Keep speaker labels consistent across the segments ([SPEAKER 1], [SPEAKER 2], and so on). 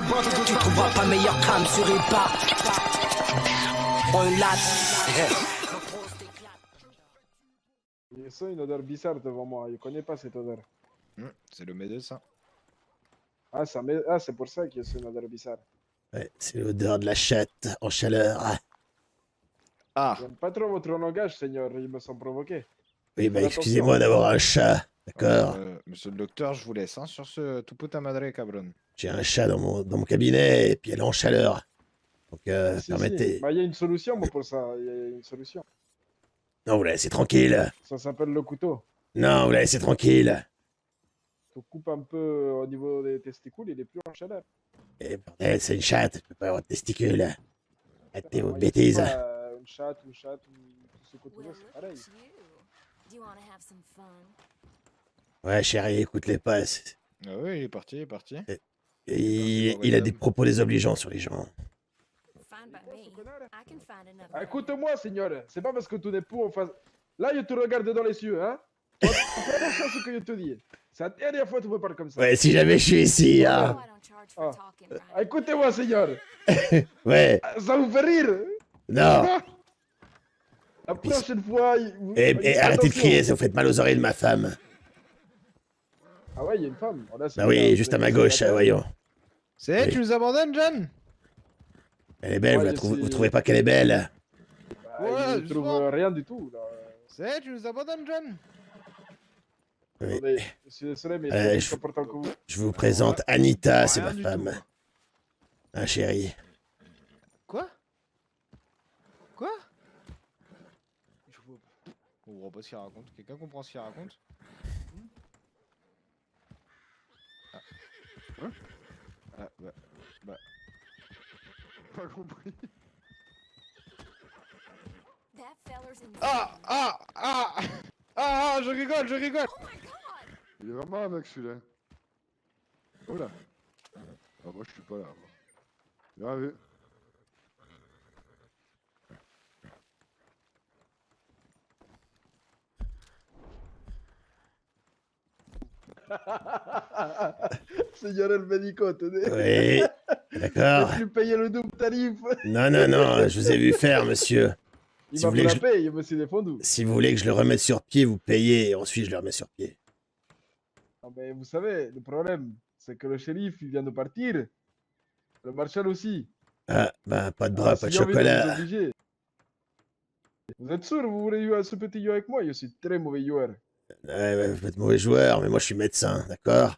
[SPEAKER 1] Tu trouveras pas meilleur crâne sur une part. On une latte.
[SPEAKER 2] Il sent une odeur bizarre devant moi, je connais pas cette odeur.
[SPEAKER 3] C'est le médecin.
[SPEAKER 2] Ah, c'est pour ça qu'il y a une odeur bizarre.
[SPEAKER 4] Ouais, c'est l'odeur de la chatte en chaleur.
[SPEAKER 3] Ah,
[SPEAKER 2] J'aime pas trop votre langage, Seigneur, ils me sont provoqués.
[SPEAKER 4] Oui, bah
[SPEAKER 2] Faites
[SPEAKER 4] excusez-moi d'avoir un chat, d'accord?
[SPEAKER 3] monsieur le docteur, je vous laisse hein, sur ce tu puta madre cabron.
[SPEAKER 4] J'ai un chat dans mon cabinet et puis elle est en chaleur. Donc,
[SPEAKER 2] Si,
[SPEAKER 4] permettez.
[SPEAKER 2] si. Bah, il y a une solution moi, pour ça, il y a une solution.
[SPEAKER 4] Non, vous la laissez tranquille.
[SPEAKER 2] Ça s'appelle le couteau.
[SPEAKER 4] Non, vous la laissez tranquille.
[SPEAKER 2] Tu coupes un peu au niveau des testicules, il est plus en chaleur.
[SPEAKER 4] Eh, bordel, c'est une chatte, elle peut pas avoir de testicules. Arrêtez vos
[SPEAKER 2] Moi, je sais
[SPEAKER 4] bêtises.
[SPEAKER 2] pas, une chatte ou tout ce que tu veux, c'est pareil.
[SPEAKER 4] Ouais, chérie, écoute-les pas.
[SPEAKER 3] Ah oui, il est parti, il est parti.
[SPEAKER 4] Il a des propos désobligeants sur les gens.
[SPEAKER 2] Ah, écoute-moi, Seigneur, c'est pas parce que tu n'es pas en face. Là, je te regarde dans les yeux, hein. Fais attention à ce que je te dis. C'est la dernière fois que tu me parles comme ça.
[SPEAKER 4] Ouais, si jamais je suis ici, hein.
[SPEAKER 2] Écoutez-moi, Seigneur.
[SPEAKER 4] Ouais,
[SPEAKER 2] Ça vous fait rire.
[SPEAKER 4] non.
[SPEAKER 2] La prochaine fois.
[SPEAKER 4] Et arrêtez de crier, ça vous fait mal aux oreilles de ma femme.
[SPEAKER 2] Ah ouais, il y a une femme. Oh, là,
[SPEAKER 4] Bah oui, juste à ma gauche, voyons.
[SPEAKER 3] C'est,
[SPEAKER 4] Oui.
[SPEAKER 3] tu nous abandonnes, John?
[SPEAKER 4] Elle est belle,
[SPEAKER 2] Ouais,
[SPEAKER 4] vous trouvez pas qu'elle est belle?
[SPEAKER 2] Bah,
[SPEAKER 3] Ouais,
[SPEAKER 2] je trouve
[SPEAKER 3] justement.
[SPEAKER 2] rien du tout. Là.
[SPEAKER 3] C'est, tu nous abandonnes, John?
[SPEAKER 4] Oui.
[SPEAKER 2] Attendez, je suis désolé, mais
[SPEAKER 4] Euh,
[SPEAKER 2] c'est
[SPEAKER 4] je-
[SPEAKER 2] plus important que vous.
[SPEAKER 4] Je vous présente Anita, c'est
[SPEAKER 3] Rien
[SPEAKER 4] ma
[SPEAKER 3] du
[SPEAKER 4] femme.
[SPEAKER 3] tout.
[SPEAKER 4] Hein, chérie?
[SPEAKER 3] Quoi? Quoi? Je comprends pas ce qu'il raconte. Quelqu'un comprend ce qu'il raconte? Ah, bah.
[SPEAKER 2] Pas compris.
[SPEAKER 3] Je rigole, je rigole!
[SPEAKER 5] Il est vraiment un mec celui-là. Oh là. Ah, moi je suis pas là. Bien vu.
[SPEAKER 2] Seigneur El Médico, tenez.
[SPEAKER 4] Oui, d'accord.
[SPEAKER 2] Je lui payer le double tarif.
[SPEAKER 4] Non, non, non, je vous ai vu faire, monsieur.
[SPEAKER 2] Il
[SPEAKER 4] Si
[SPEAKER 2] m'a
[SPEAKER 4] vous voulez que
[SPEAKER 2] frappé, il me s'est défendu.
[SPEAKER 4] Si vous voulez que je le remette sur pied, vous payez et ensuite je le remets sur pied.
[SPEAKER 2] Ah, mais vous savez, le problème, c'est que le shérif, il vient de partir. Le marshal aussi.
[SPEAKER 4] Ah, bah, pas de bras, pas de
[SPEAKER 2] Si j'ai envie de vous
[SPEAKER 4] chocolat.
[SPEAKER 2] obliger. Vous êtes sûr, vous voulez jouer à ce petit jeu avec moi? Je suis très mauvais joueur.
[SPEAKER 4] Ouais, vous êtes mauvais joueur, mais moi je suis médecin, d'accord?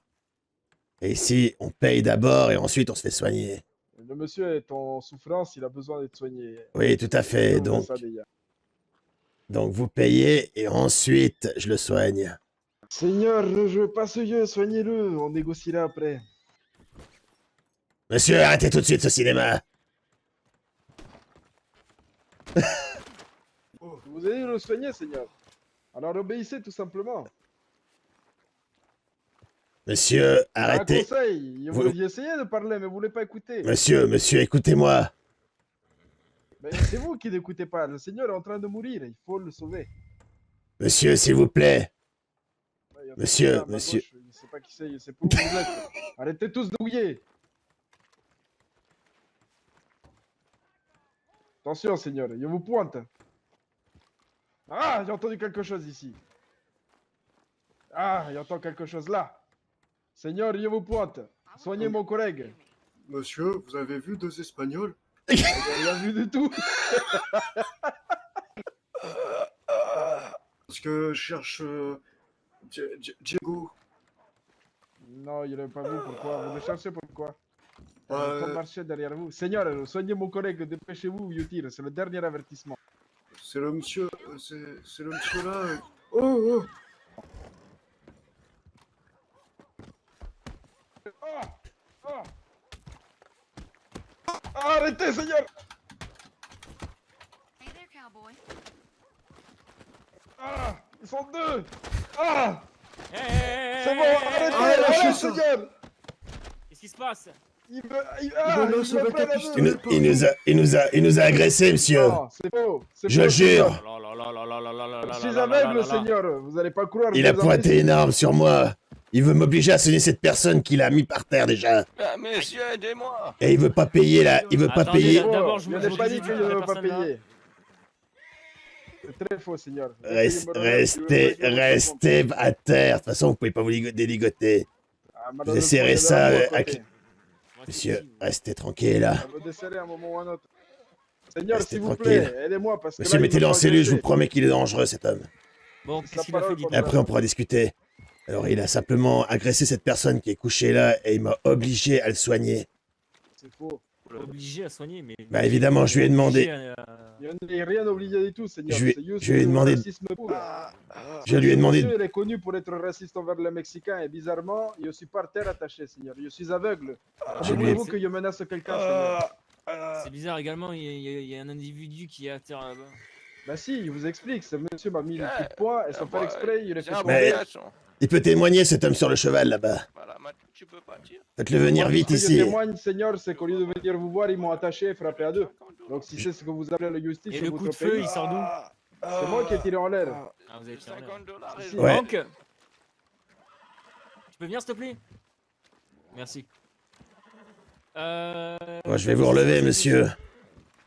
[SPEAKER 4] Et ici, on paye d'abord et ensuite on se fait soigner.
[SPEAKER 2] Le monsieur est en souffrance, il a besoin d'être soigné.
[SPEAKER 4] Oui, tout à
[SPEAKER 2] Je
[SPEAKER 4] fait.
[SPEAKER 2] vous dis
[SPEAKER 4] Donc,
[SPEAKER 2] ça déjà.
[SPEAKER 4] vous payez et ensuite je le soigne.
[SPEAKER 2] Seigneur, je veux pas ce jeu, soignez-le, on négociera après.
[SPEAKER 4] Monsieur, arrêtez tout de suite ce cinéma.
[SPEAKER 2] Vous allez le soigner, Seigneur. Alors obéissez tout simplement.
[SPEAKER 4] Monsieur,
[SPEAKER 2] Un
[SPEAKER 4] arrêtez.
[SPEAKER 2] conseil,
[SPEAKER 4] Vous-
[SPEAKER 2] vous essayez de parler, mais vous voulez pas écouter.
[SPEAKER 4] Monsieur, écoutez-moi.
[SPEAKER 2] Mais c'est vous qui n'écoutez pas. Le Seigneur est en train de mourir, il faut le sauver.
[SPEAKER 4] Monsieur, s'il vous plaît.
[SPEAKER 2] Ouais, il y a
[SPEAKER 4] Monsieur,
[SPEAKER 2] quelqu'un à ma
[SPEAKER 4] monsieur.
[SPEAKER 2] gauche, il sait pas qui c'est, il sait pas où vous êtes. Arrêtez tous de houiller. Attention, Seigneur, je vous pointe. Ah, j'ai entendu quelque chose ici. Ah, j'entends quelque chose là. Seigneur, je vous pointe. Soignez mon collègue.
[SPEAKER 5] Monsieur, vous avez vu deux Espagnols?
[SPEAKER 2] J'ai rien vu du tout.
[SPEAKER 5] Parce que je cherche Diego.
[SPEAKER 2] Non, il n'est pas vous. Pourquoi? Vous le cherchez pourquoi? Il
[SPEAKER 5] Euh,
[SPEAKER 2] faut marcher derrière vous. Seigneur, soignez mon collègue. Dépêchez-vous, je tire. C'est le dernier avertissement.
[SPEAKER 5] c'est le monsieur. C'est le monsieur là. Oh, oh.
[SPEAKER 2] Ah! Ah! Ah, arrêtez, Seigneur! Ah! Ils sont deux! Ah! C'est bon, arrêtez!
[SPEAKER 5] Arrête, lâchez
[SPEAKER 2] Arrête,
[SPEAKER 5] ça.
[SPEAKER 2] Seigneur!
[SPEAKER 1] Qu'est-ce qui se passe?
[SPEAKER 2] Il me...
[SPEAKER 5] lance
[SPEAKER 2] me
[SPEAKER 5] avec
[SPEAKER 2] plaît
[SPEAKER 5] un
[SPEAKER 2] la
[SPEAKER 5] pistolet.
[SPEAKER 2] main.
[SPEAKER 4] Il nous a agressé, monsieur.
[SPEAKER 2] Non, c'est faux. C'est
[SPEAKER 4] Je
[SPEAKER 2] faux,
[SPEAKER 4] jure.
[SPEAKER 2] Seigneur. Je suis aveugle, Seigneur. Vous allez pas croire.
[SPEAKER 4] Il a
[SPEAKER 2] vous
[SPEAKER 4] pointé
[SPEAKER 2] imbéciles.
[SPEAKER 4] une arme sur moi. Il veut m'obliger à sonner cette personne qu'il a mis par terre déjà.
[SPEAKER 6] Ah, messieurs, aidez-moi.
[SPEAKER 4] Et il veut pas payer là. Il veut pas
[SPEAKER 7] Attendez,
[SPEAKER 4] payer.
[SPEAKER 7] d'abord, je
[SPEAKER 2] Il
[SPEAKER 7] me
[SPEAKER 2] n'est pas dit
[SPEAKER 7] dis
[SPEAKER 2] qu'il
[SPEAKER 7] que
[SPEAKER 2] ne
[SPEAKER 7] la
[SPEAKER 2] veut pas
[SPEAKER 7] personne là-
[SPEAKER 2] payer. C'est très faux, Seigneur.
[SPEAKER 4] Restez à terre. De toute façon, vous pouvez pas vous déligoter.
[SPEAKER 2] Ah,
[SPEAKER 4] Vous essayerez ça avec...
[SPEAKER 7] Ouais,
[SPEAKER 4] Monsieur,
[SPEAKER 7] c'est-
[SPEAKER 4] restez tranquille là.
[SPEAKER 2] Ça va desserrer à un moment ou à un autre. Seigneur,
[SPEAKER 4] Restez
[SPEAKER 2] s'il vous
[SPEAKER 4] tranquille.
[SPEAKER 2] plaît, aidez-moi parce que.
[SPEAKER 4] Monsieur,
[SPEAKER 2] là, il
[SPEAKER 4] mettez-le
[SPEAKER 2] me
[SPEAKER 4] en
[SPEAKER 2] fait
[SPEAKER 4] cellule, je vous
[SPEAKER 2] agresser.
[SPEAKER 4] promets qu'il est dangereux cet homme.
[SPEAKER 7] Bon,
[SPEAKER 2] Sa
[SPEAKER 7] qu'est-ce qu'il a fait,
[SPEAKER 2] parole
[SPEAKER 7] dites-moi.
[SPEAKER 4] Et après, on pourra discuter. Alors, il a simplement agressé cette personne qui est couchée là et il m'a obligé à le soigner.
[SPEAKER 2] C'est faux.
[SPEAKER 7] Obligé à soigner, mais...
[SPEAKER 4] Bah, évidemment, je lui ai demandé.
[SPEAKER 7] Obligé
[SPEAKER 2] Il n'y a rien oublié du tout, Seigneur.
[SPEAKER 4] Je lui ai-
[SPEAKER 2] C'est juste
[SPEAKER 4] je lui ai
[SPEAKER 2] du
[SPEAKER 4] demandé-
[SPEAKER 2] racisme pur.
[SPEAKER 4] Je lui ai demandé.
[SPEAKER 2] Monsieur, il est connu pour être raciste envers les Mexicains et bizarrement, je suis par terre attaché, Seigneur. Je suis aveugle.
[SPEAKER 4] Je
[SPEAKER 2] Comment
[SPEAKER 4] lui ai-
[SPEAKER 2] voulez-vous que je menace quelqu'un, Seigneur?
[SPEAKER 7] C'est bizarre également, il y a un individu qui est à terre là-bas.
[SPEAKER 2] Bah si, je vous explique. Ce monsieur m'a mis le coup de poing et sans faire exprès, il a fait
[SPEAKER 6] J'ai un
[SPEAKER 2] tomber.
[SPEAKER 4] Mais-
[SPEAKER 6] bagage.
[SPEAKER 4] Il peut témoigner cet homme sur le cheval là-bas.
[SPEAKER 6] Voilà, maintenant, tu peux partir.
[SPEAKER 4] Faites-le venir
[SPEAKER 2] Moi,
[SPEAKER 4] vite
[SPEAKER 2] ce que
[SPEAKER 4] ici.
[SPEAKER 2] Je témoigne, Seigneur, c'est qu'au lieu de venir vous voir, ils m'ont attaché et frappé à deux. Donc si c'est ce que vous appelez la justice,
[SPEAKER 7] Et
[SPEAKER 2] c'est
[SPEAKER 7] le
[SPEAKER 2] votre
[SPEAKER 7] coup de feu,
[SPEAKER 2] pays.
[SPEAKER 7] il sort d'où?
[SPEAKER 2] C'est moi qui ai tiré en l'air.
[SPEAKER 7] Ah, vous avez tiré en l'air.
[SPEAKER 6] 50 dollars.
[SPEAKER 2] Si, si.
[SPEAKER 4] Ouais.
[SPEAKER 7] Donc, tu peux venir s'il te plaît? Merci.
[SPEAKER 4] Bon, je vais vous relever, monsieur.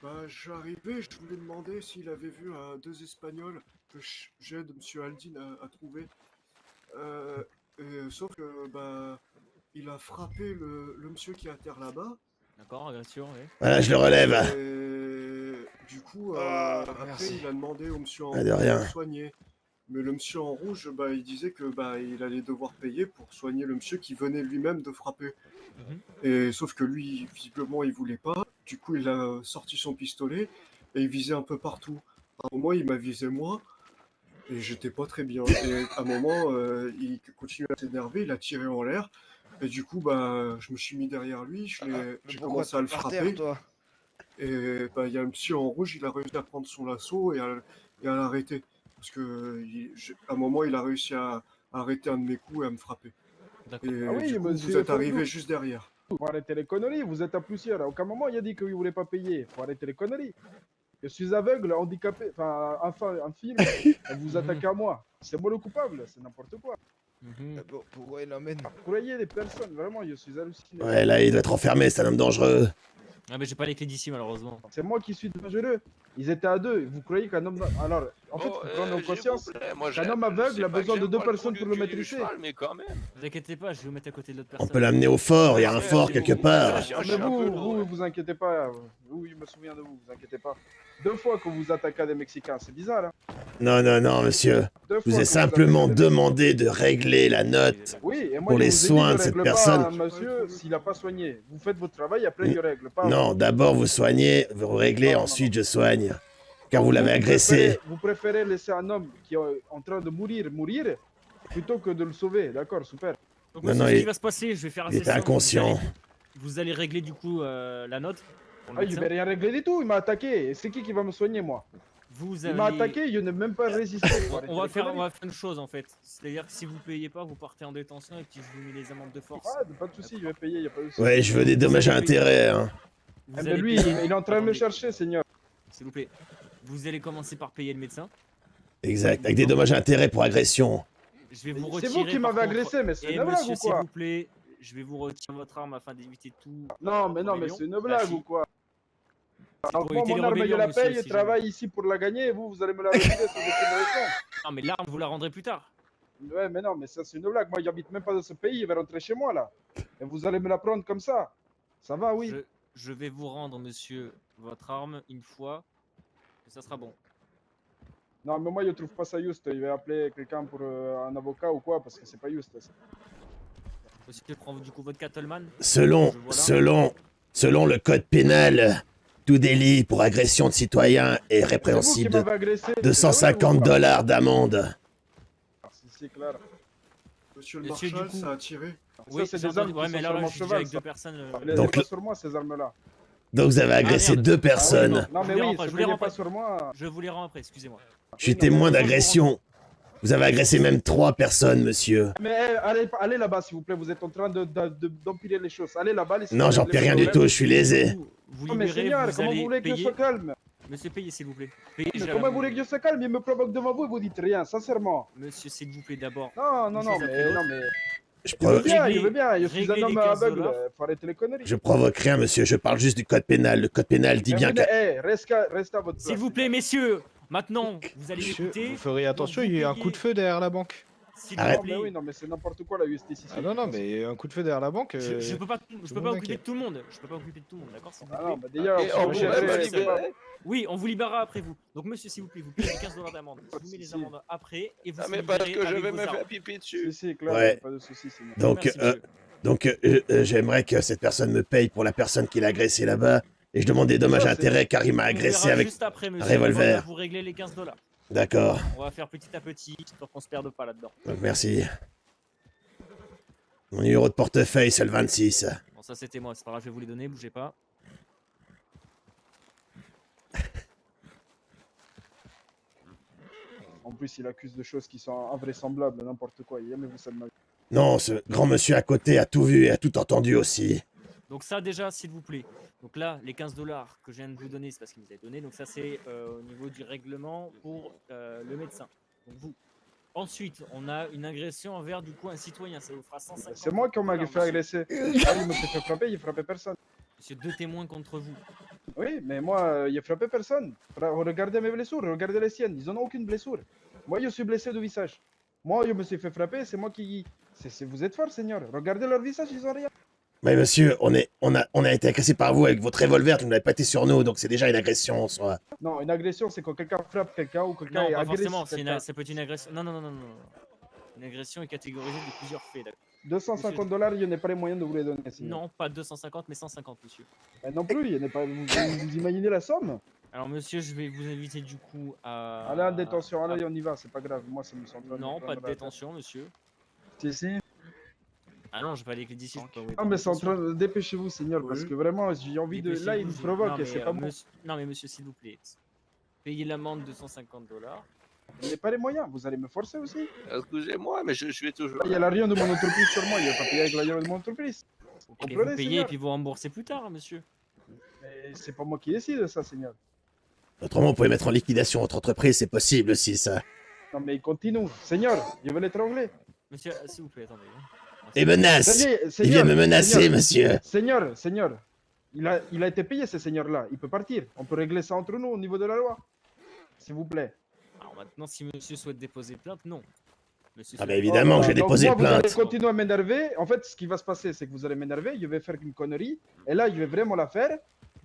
[SPEAKER 8] Bah, je suis arrivé, je voulais demander s'il avait vu deux Espagnols que j'aide Monsieur Aldin à trouver. Sauf que, bah, il a frappé le monsieur qui est à terre là-bas.
[SPEAKER 7] D'accord, agression, oui.
[SPEAKER 4] Voilà, je le relève.
[SPEAKER 8] Et du coup, après, il a demandé au monsieur en
[SPEAKER 4] Ah, de
[SPEAKER 8] rouge
[SPEAKER 4] rien.
[SPEAKER 8] de soigner. Mais le monsieur en rouge, bah, il disait que bah, il allait devoir payer pour soigner le monsieur qui venait lui-même de frapper. Et sauf que lui, visiblement, il voulait pas. Du coup, il a sorti son pistolet et il visait un peu partout. À un moment, il m'a visé moi et j'étais pas très bien. Et à un moment, il continue à s'énerver, il a tiré en l'air. Et du coup, bah, je me suis mis derrière lui, j'ai commencé à le frapper. Et bah, il y a un monsieur en rouge, il a réussi à prendre son lasso et à l'arrêter. Parce que à un moment, il a réussi à arrêter un de mes coups et à me frapper.
[SPEAKER 7] D'accord.
[SPEAKER 8] Et
[SPEAKER 2] Ah oui,
[SPEAKER 8] du coup,
[SPEAKER 2] monsieur,
[SPEAKER 8] vous êtes
[SPEAKER 2] faut
[SPEAKER 8] arrivé
[SPEAKER 2] nous.
[SPEAKER 8] juste derrière.
[SPEAKER 2] Faut arrêter les conneries, vous êtes à plusieurs. À aucun moment il a dit qu'il ne voulait pas payer. Faut arrêter les conneries. Je suis aveugle, handicapé, enfin, un film, et vous attaquez à moi. C'est moi le coupable, c'est n'importe quoi.
[SPEAKER 7] Mhm.
[SPEAKER 3] Pourquoi il l'emmène?
[SPEAKER 2] Croyez les personnes, vraiment, je suis halluciné.
[SPEAKER 4] Ouais, là, il doit être enfermé, c'est un homme dangereux.
[SPEAKER 7] Ah, mais j'ai pas les clés d'ici, malheureusement.
[SPEAKER 2] C'est moi qui suis dangereux. Ils étaient à deux. Vous croyez qu'un homme. Alors, en fait, il faut prendre conscience. qu'un homme aveugle a besoin de deux personnes pour le maîtriser.
[SPEAKER 6] Mais quand même.
[SPEAKER 7] Vous inquiétez pas, je vais vous mettre à côté de l'autre
[SPEAKER 4] On
[SPEAKER 7] personne.
[SPEAKER 4] peut l'amener au fort, il y a un fort quelque part.
[SPEAKER 2] Ah, mais vous inquiétez pas. Vous, je me souviens de vous, vous inquiétez pas. 2 fois que vous attaquez des Mexicains, c'est bizarre, hein.
[SPEAKER 4] Non, non, non, monsieur.
[SPEAKER 2] 2
[SPEAKER 4] Je vous
[SPEAKER 2] fois
[SPEAKER 4] ai
[SPEAKER 2] que
[SPEAKER 4] simplement
[SPEAKER 2] attaquez des
[SPEAKER 4] demandé de régler la note.
[SPEAKER 2] Oui, et moi,
[SPEAKER 4] pour
[SPEAKER 2] je
[SPEAKER 4] les
[SPEAKER 2] vous ai dit,
[SPEAKER 4] soins
[SPEAKER 2] ne
[SPEAKER 4] de cette
[SPEAKER 2] règle
[SPEAKER 4] personne.
[SPEAKER 2] pas un monsieur s'il n'a pas soigné. Vous faites votre travail, après, il règle pas.
[SPEAKER 4] Non, d'abord vous soignez, vous réglez,
[SPEAKER 2] Non,
[SPEAKER 4] ensuite je soigne. Car vous l'avez agressé.
[SPEAKER 2] Vous préférez laisser un homme qui est en train de mourir, plutôt que de le sauver. D'accord, super.
[SPEAKER 7] Donc,
[SPEAKER 4] Non,
[SPEAKER 7] monsieur,
[SPEAKER 4] non,
[SPEAKER 7] ce qui
[SPEAKER 4] il-
[SPEAKER 7] va se passer, je vais faire
[SPEAKER 4] Il était
[SPEAKER 7] simple,
[SPEAKER 4] inconscient.
[SPEAKER 7] Vous allez régler du coup la note. Pour le
[SPEAKER 2] Ah, il
[SPEAKER 7] médecin.
[SPEAKER 2] ne rien régler du tout, il m'a attaqué. Et c'est qui va me soigner, moi?
[SPEAKER 7] Vous
[SPEAKER 2] Il m'a
[SPEAKER 7] allez...
[SPEAKER 2] attaqué, je n'ai même pas résisté. Faut arrêter
[SPEAKER 7] On va
[SPEAKER 2] les
[SPEAKER 7] faire
[SPEAKER 2] conneries.
[SPEAKER 7] une chose en fait. C'est-à-dire que si vous payez pas, vous partez en détention et puis je vous mets les amendes de force.
[SPEAKER 2] Ah, pas de soucis, je vais payer, il n'y a pas de souci.
[SPEAKER 4] Ouais, je veux des dommages à intérêt. Hein.
[SPEAKER 7] Vous
[SPEAKER 2] Ah, mais
[SPEAKER 7] allez
[SPEAKER 2] lui,
[SPEAKER 7] payer-
[SPEAKER 2] il est en train de me
[SPEAKER 7] Attendez,
[SPEAKER 2] chercher, Seigneur.
[SPEAKER 7] s'il vous plaît. Vous allez commencer par payer le médecin.
[SPEAKER 4] Exact, avec des dommages à intérêt pour agression.
[SPEAKER 7] Je vais vous
[SPEAKER 2] C'est
[SPEAKER 7] retirer.
[SPEAKER 2] vous qui
[SPEAKER 7] par
[SPEAKER 2] m'avez
[SPEAKER 7] contre-
[SPEAKER 2] agressé, mais c'est
[SPEAKER 7] Et
[SPEAKER 2] une blague
[SPEAKER 7] monsieur,
[SPEAKER 2] ou
[SPEAKER 7] s'il
[SPEAKER 2] quoi?
[SPEAKER 7] vous plaît, je vais vous retirer votre arme afin d'éviter tout.
[SPEAKER 2] Non, mais
[SPEAKER 7] rébellion.
[SPEAKER 2] c'est une blague
[SPEAKER 7] si.
[SPEAKER 2] ou quoi?
[SPEAKER 7] C'est
[SPEAKER 2] Donc
[SPEAKER 7] pour
[SPEAKER 2] moi,
[SPEAKER 7] éviter
[SPEAKER 2] mon
[SPEAKER 7] les
[SPEAKER 2] arme, je
[SPEAKER 7] rébellions,
[SPEAKER 2] la
[SPEAKER 7] monsieur,
[SPEAKER 2] paye, je
[SPEAKER 7] si
[SPEAKER 2] travaille ici pour la gagner, et vous allez me la refiler sans aucune raison.
[SPEAKER 7] Non, mais l'arme, vous la rendrez plus tard.
[SPEAKER 2] Ouais, mais non, mais ça c'est une blague. Moi, j'habite même pas dans ce pays, je vais rentrer chez moi là. Et vous allez me la prendre comme ça. Ça va, oui.
[SPEAKER 7] Je vais vous rendre, monsieur, votre arme une fois. Et ça sera bon.
[SPEAKER 2] Non, mais moi, je trouve pas ça juste. Je vais appeler quelqu'un pour un avocat ou quoi, parce que c'est pas juste. Ça.
[SPEAKER 7] Monsieur, je prends du coup votre Cattleman.
[SPEAKER 4] Selon le code pénal, tout délit pour agression de citoyen est
[SPEAKER 2] C'est vous qui
[SPEAKER 4] répréhensible de
[SPEAKER 2] m'avez agressé. c'est
[SPEAKER 4] 250
[SPEAKER 2] vrai ou pas?
[SPEAKER 4] $ d'amende.
[SPEAKER 2] C'est clair.
[SPEAKER 8] Monsieur le
[SPEAKER 7] Monsieur, du
[SPEAKER 8] marshal,
[SPEAKER 7] coup-
[SPEAKER 8] ça a tiré.
[SPEAKER 7] Oui,
[SPEAKER 2] c'est
[SPEAKER 7] j'ai
[SPEAKER 2] des armes
[SPEAKER 7] entendu. Ouais,
[SPEAKER 2] qui
[SPEAKER 7] mais
[SPEAKER 2] sont
[SPEAKER 7] là,
[SPEAKER 2] sur
[SPEAKER 7] là
[SPEAKER 2] mon
[SPEAKER 7] je suis
[SPEAKER 2] cheval,
[SPEAKER 7] avec
[SPEAKER 2] ça.
[SPEAKER 7] deux personnes.
[SPEAKER 2] Elle est
[SPEAKER 4] Donc
[SPEAKER 2] pas
[SPEAKER 4] le-
[SPEAKER 2] sur moi, ces armes-là.
[SPEAKER 4] Donc vous avez agressé
[SPEAKER 7] merde.
[SPEAKER 4] deux personnes.
[SPEAKER 2] Non,
[SPEAKER 7] Je
[SPEAKER 2] mais
[SPEAKER 7] vous les
[SPEAKER 2] oui,
[SPEAKER 7] rends pas,
[SPEAKER 2] ce
[SPEAKER 7] je vous les
[SPEAKER 2] qui n'est
[SPEAKER 7] rends
[SPEAKER 2] pas
[SPEAKER 7] pas.
[SPEAKER 2] sur moi.
[SPEAKER 7] Je vous les rends après, excusez-moi.
[SPEAKER 4] Je suis témoin d'agression. Vous avez agressé même 3 personnes, monsieur.
[SPEAKER 2] Mais allez là-bas, s'il vous plaît. Vous êtes en train d'empiler les choses. Allez là-bas. laissez
[SPEAKER 4] Non,
[SPEAKER 2] tomber
[SPEAKER 4] j'en
[SPEAKER 2] les
[SPEAKER 4] paie rien du
[SPEAKER 2] problèmes.
[SPEAKER 4] tout, je suis lésé.
[SPEAKER 7] Vous
[SPEAKER 2] Non, mais
[SPEAKER 7] libérez,
[SPEAKER 2] Seigneur,
[SPEAKER 7] vous
[SPEAKER 2] comment vous
[SPEAKER 7] allez
[SPEAKER 2] voulez que je
[SPEAKER 7] payer.
[SPEAKER 2] sois calme?
[SPEAKER 7] Monsieur, payez s'il vous plaît. Payez,
[SPEAKER 2] Mais
[SPEAKER 7] j'ai
[SPEAKER 2] comment
[SPEAKER 7] la-
[SPEAKER 2] vous voulez que je sois calme? Il me provoque devant vous et vous dites rien, sincèrement.
[SPEAKER 7] Monsieur, s'il vous plaît, d'abord.
[SPEAKER 2] Non, non,
[SPEAKER 7] Une
[SPEAKER 2] non,
[SPEAKER 7] chose après
[SPEAKER 2] mais,
[SPEAKER 7] l'autre.
[SPEAKER 2] non, mais
[SPEAKER 4] Je,
[SPEAKER 2] Il veut
[SPEAKER 4] provo-
[SPEAKER 2] bien,
[SPEAKER 7] Réglez-
[SPEAKER 2] il veut bien. Je suis un
[SPEAKER 7] réglez
[SPEAKER 2] homme
[SPEAKER 7] les 15
[SPEAKER 2] aveugle.
[SPEAKER 7] $.
[SPEAKER 2] Faut arrêter les conneries.
[SPEAKER 4] je provoque rien, monsieur. Je parle juste du code pénal. Le code pénal dit
[SPEAKER 2] Mais
[SPEAKER 4] bien
[SPEAKER 2] vous
[SPEAKER 4] que...
[SPEAKER 2] reste à votre place.
[SPEAKER 7] S'il vous plaît, messieurs, maintenant, vous allez
[SPEAKER 3] Monsieur,
[SPEAKER 7] m'écouter.
[SPEAKER 3] vous ferez attention,
[SPEAKER 7] vous
[SPEAKER 3] il y a eu un
[SPEAKER 7] payez-
[SPEAKER 3] coup de feu derrière la banque.
[SPEAKER 7] S'il
[SPEAKER 4] Arrête.
[SPEAKER 7] vous
[SPEAKER 2] Non, mais
[SPEAKER 7] plaît.
[SPEAKER 2] oui, non, mais c'est n'importe quoi la justice ici.
[SPEAKER 3] Ah non, non, mais un coup de feu derrière la banque.
[SPEAKER 7] Je peux pas,
[SPEAKER 3] tout le
[SPEAKER 7] peux
[SPEAKER 3] monde
[SPEAKER 7] pas
[SPEAKER 3] est
[SPEAKER 7] m'occuper
[SPEAKER 3] inquiet.
[SPEAKER 7] de tout le monde. Je peux pas m'occuper de tout le monde, d'accord s'il vous
[SPEAKER 2] Ah
[SPEAKER 7] plaît.
[SPEAKER 2] non, bah déjà,
[SPEAKER 6] Et
[SPEAKER 2] faut
[SPEAKER 6] on
[SPEAKER 7] vous
[SPEAKER 2] gérer,
[SPEAKER 6] pourrait me
[SPEAKER 7] gérez,
[SPEAKER 2] c'est pas-
[SPEAKER 6] libérer.
[SPEAKER 7] Oui, on vous libérera après vous. Donc, monsieur, s'il vous plaît, vous payez les 15 $ d'amende. Je vous mets les
[SPEAKER 2] Si.
[SPEAKER 7] amendes après et vous
[SPEAKER 6] Ah, mais
[SPEAKER 7] serez
[SPEAKER 6] parce
[SPEAKER 7] libérés
[SPEAKER 6] que je
[SPEAKER 7] avec
[SPEAKER 6] vais
[SPEAKER 7] vos
[SPEAKER 6] me
[SPEAKER 7] armes.
[SPEAKER 6] faire pipi
[SPEAKER 2] Si,
[SPEAKER 6] dessus.
[SPEAKER 2] si, clair,
[SPEAKER 4] Ouais.
[SPEAKER 2] pas de soucis, c'est bon.
[SPEAKER 4] Donc,
[SPEAKER 7] Merci, monsieur.
[SPEAKER 4] j'aimerais que cette personne me paye pour la personne qui l'a agressé là-bas. Et je demande des dommages à
[SPEAKER 2] c'est-
[SPEAKER 4] intérêts car il m'a
[SPEAKER 7] On
[SPEAKER 4] agressé
[SPEAKER 7] verra
[SPEAKER 4] avec...
[SPEAKER 7] juste après, monsieur.
[SPEAKER 4] revolver.
[SPEAKER 7] On va vous régler les 15 $.
[SPEAKER 4] D'accord.
[SPEAKER 7] On va faire petit à petit, histoire qu'on se perde pas là-dedans.
[SPEAKER 4] Donc, merci. Mon numéro de portefeuille, c'est le 26.
[SPEAKER 7] Bon, ça c'était moi, c'est pas grave, je vais vous les donner, bougez pas.
[SPEAKER 2] En plus, il accuse de choses qui sont invraisemblables, n'importe quoi. Aimez-vous ça de ma vie.
[SPEAKER 4] Non, ce grand monsieur à côté a tout vu et a tout entendu aussi.
[SPEAKER 7] Donc ça déjà, s'il vous plaît. Donc là, les 15 $ que je viens de vous donner, c'est parce qu'il nous a donné. Donc ça c'est au niveau du règlement pour le médecin. Donc vous. Ensuite, on a une agression envers du coup un citoyen. Ça vous fera 150
[SPEAKER 2] C'est moi qui m'a
[SPEAKER 7] $,
[SPEAKER 2] fait
[SPEAKER 7] monsieur.
[SPEAKER 2] agresser. Ah, il me s'est fait frapper, il frappait personne.
[SPEAKER 7] Monsieur, 2 témoins contre vous.
[SPEAKER 2] Oui, mais moi, il a frappé personne. Regardez mes blessures, regardez les siennes, ils n'ont aucune blessure. Moi, je suis blessé du visage. Moi, je me suis fait frapper, c'est moi qui... Vous êtes fort, Seigneur. Regardez leur visage, ils ont rien.
[SPEAKER 4] Mais monsieur, on a été agressé par vous avec votre revolver, vous n'avez pas été sur nous, donc c'est déjà une agression en soi.
[SPEAKER 2] Non, une agression, c'est quand quelqu'un frappe quelqu'un ou quelqu'un
[SPEAKER 7] Non,
[SPEAKER 2] est
[SPEAKER 7] pas
[SPEAKER 2] agressé.
[SPEAKER 7] forcément. Ça peut être une agression. Non, non, non, non, non. Une agression est catégorisée de plusieurs faits. d'accord.
[SPEAKER 2] 250 $, je n'ai pas les moyens de vous les donner, Seigneur.
[SPEAKER 7] Non, pas 250, mais 150, monsieur.
[SPEAKER 2] Non plus, je n'ai pas... vous imaginez la somme?
[SPEAKER 7] Alors, monsieur, je vais vous inviter du coup à.
[SPEAKER 2] Allez en détention, allez, on y va, c'est pas grave. Moi, ça me semble...
[SPEAKER 7] Non, pas de détention, monsieur.
[SPEAKER 2] Si, si.
[SPEAKER 7] Ah non, je vais pas aller avec les disciples.
[SPEAKER 2] Ah, mais c'est en train de... Dépêchez-vous, Seigneur, parce que vraiment, j'ai envie de... Là, il me provoque et c'est pas bon.
[SPEAKER 7] Non, mais monsieur, s'il vous plaît. Payez l'amende de 150 $.
[SPEAKER 2] Je n'ai pas les moyens, vous allez me forcer aussi.
[SPEAKER 6] Excusez-moi, mais je suis toujours.
[SPEAKER 2] Il y a l'argent de mon entreprise sur moi, il ne a pas payé avec l'argent de mon entreprise. Vous
[SPEAKER 7] Et vous
[SPEAKER 2] comprenez,
[SPEAKER 7] payez et
[SPEAKER 2] Seigneur?
[SPEAKER 7] puis vous remboursez plus tard, monsieur.
[SPEAKER 2] Mais c'est pas moi qui décide de ça, Seigneur.
[SPEAKER 4] Autrement, vous pouvez mettre en liquidation votre entreprise, c'est possible aussi, ça.
[SPEAKER 2] Non, mais il continue. Seigneur, je vais l'étrangler.
[SPEAKER 7] Monsieur, s'il vous plaît, attendez.
[SPEAKER 4] Des menaces.
[SPEAKER 2] Seigneur,
[SPEAKER 4] Il vient me menacer,
[SPEAKER 2] Seigneur,
[SPEAKER 4] monsieur.
[SPEAKER 2] Seigneur, il a été payé, ce Seigneur-là. Il peut partir. On peut régler ça entre nous au niveau de la loi. S'il vous plaît.
[SPEAKER 7] Alors maintenant, si monsieur souhaite déposer plainte, non. Monsieur
[SPEAKER 4] Ah,
[SPEAKER 7] souhaite-
[SPEAKER 4] bah évidemment que j'ai
[SPEAKER 2] Donc,
[SPEAKER 4] déposé
[SPEAKER 2] moi, Vous allez
[SPEAKER 4] plainte.
[SPEAKER 2] continuer à m'énerver. En fait, ce qui va se passer, c'est que vous allez m'énerver. Je vais faire une connerie. Et là, je vais vraiment la faire.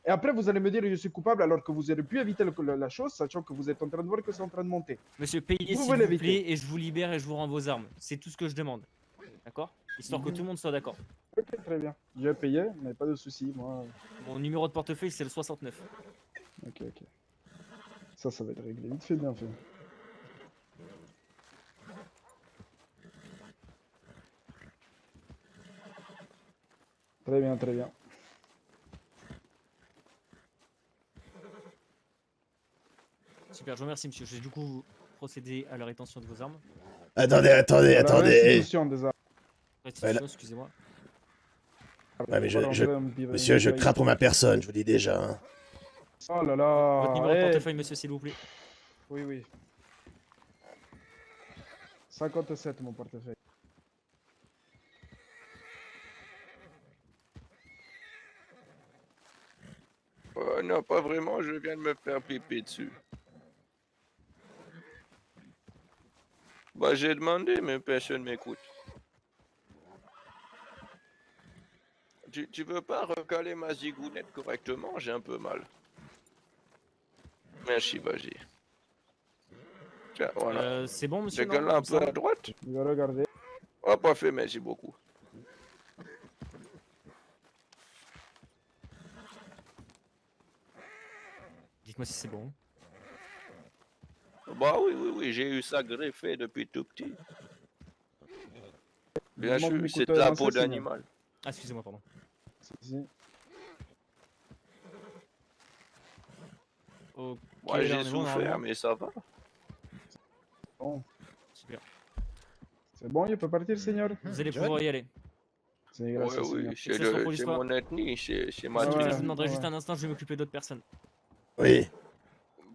[SPEAKER 2] Et après, vous allez me dire que je suis coupable alors que vous aurez pu éviter la chose, sachant que vous êtes en train de voir que c'est en train de monter.
[SPEAKER 7] Monsieur, payez
[SPEAKER 2] Vous
[SPEAKER 7] s'il
[SPEAKER 2] pouvez
[SPEAKER 7] vous
[SPEAKER 2] l'éviter.
[SPEAKER 7] plaît et je vous libère et je vous rends vos armes. C'est tout ce que je demande. D'accord? Histoire que tout le monde soit d'accord.
[SPEAKER 2] Ok, très bien. Je vais payer, mais pas de soucis. Moi,
[SPEAKER 7] Mon numéro de portefeuille, c'est le 69.
[SPEAKER 2] ok. Ça va être réglé. Vite fait, bien fait. Très bien, très bien.
[SPEAKER 7] Super, je vous remercie, monsieur. Je vais du coup procéder à la rétention de vos armes.
[SPEAKER 4] Attendez.
[SPEAKER 2] La restitution des armes.
[SPEAKER 7] Restitution,
[SPEAKER 4] Voilà.
[SPEAKER 7] excusez-moi.
[SPEAKER 4] Ouais, mais
[SPEAKER 2] Voilà,
[SPEAKER 4] je-
[SPEAKER 2] on va me-
[SPEAKER 4] Monsieur, je crains pour ma personne, je vous dis déjà. Hein.
[SPEAKER 2] Oh là là.
[SPEAKER 7] Votre numéro de
[SPEAKER 2] eh.
[SPEAKER 7] portefeuille, monsieur, s'il vous plaît.
[SPEAKER 2] Oui, oui. 57, mon portefeuille.
[SPEAKER 6] Non, pas vraiment, je viens de me faire pipi dessus. Bah, j'ai demandé, mais personne m'écoute. Tu veux pas recaler ma zigounette correctement? J'ai un peu mal. Merci, vas-y. Tiens, voilà.
[SPEAKER 7] C'est bon, monsieur? non,
[SPEAKER 6] Décale un
[SPEAKER 7] comme ça
[SPEAKER 6] peu à droite.
[SPEAKER 2] Je vais regarder.
[SPEAKER 6] Oh, parfait, merci beaucoup.
[SPEAKER 7] Dites-moi si c'est bon.
[SPEAKER 6] Bah oui, j'ai eu ça greffé depuis tout petit. Bien
[SPEAKER 2] Il manque
[SPEAKER 6] sûr,
[SPEAKER 2] mes
[SPEAKER 6] c'est
[SPEAKER 2] couteaux
[SPEAKER 6] de la
[SPEAKER 2] élancés,
[SPEAKER 6] peau
[SPEAKER 2] sinon.
[SPEAKER 6] d'animal.
[SPEAKER 7] Ah, excusez-moi, pardon.
[SPEAKER 2] Si.
[SPEAKER 7] Ok,
[SPEAKER 6] Moi,
[SPEAKER 7] là,
[SPEAKER 6] j'ai
[SPEAKER 7] on est bon,
[SPEAKER 6] souffert,
[SPEAKER 7] normalement.
[SPEAKER 6] mais ça va.
[SPEAKER 2] Bon.
[SPEAKER 7] Super.
[SPEAKER 2] C'est bon, il peut partir, Seigneur?
[SPEAKER 7] Vous allez
[SPEAKER 3] John
[SPEAKER 7] pouvoir y aller.
[SPEAKER 2] C'est
[SPEAKER 6] Oui,
[SPEAKER 2] grâce au Seigneur.
[SPEAKER 6] oui, c'est
[SPEAKER 7] Excellent pour l'histoire.
[SPEAKER 6] mon ethnie, c'est ma
[SPEAKER 2] Ah
[SPEAKER 7] Je
[SPEAKER 2] ouais.
[SPEAKER 6] tribu.
[SPEAKER 7] vous demanderai
[SPEAKER 2] ouais.
[SPEAKER 7] juste un instant, je vais m'occuper d'autres personnes.
[SPEAKER 4] Oui.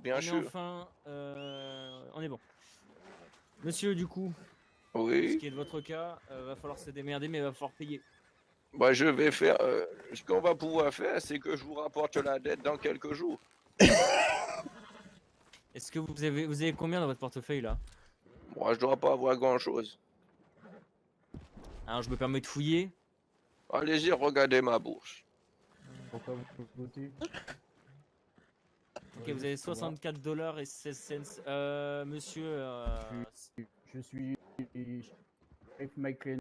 [SPEAKER 6] Bien
[SPEAKER 7] Mais
[SPEAKER 6] sûr.
[SPEAKER 7] enfin, on est bon. Monsieur, du coup, Ce
[SPEAKER 6] Oui.
[SPEAKER 7] qui est de votre cas, va falloir se démerder, mais va falloir payer.
[SPEAKER 6] Bah, je vais faire. Ce qu'on va pouvoir faire, c'est que je vous rapporte la dette dans quelques jours.
[SPEAKER 7] Est-ce que vous avez combien dans votre portefeuille là?
[SPEAKER 6] Moi, je dois pas avoir grand-chose.
[SPEAKER 7] Alors je me permets de fouiller.
[SPEAKER 6] Allez-y, regardez ma bourse.
[SPEAKER 2] Pourquoi vous votez?
[SPEAKER 7] Ok, vous avez 64 dollars et 16 cents. Monsieur.
[SPEAKER 2] Je suis F. McLean.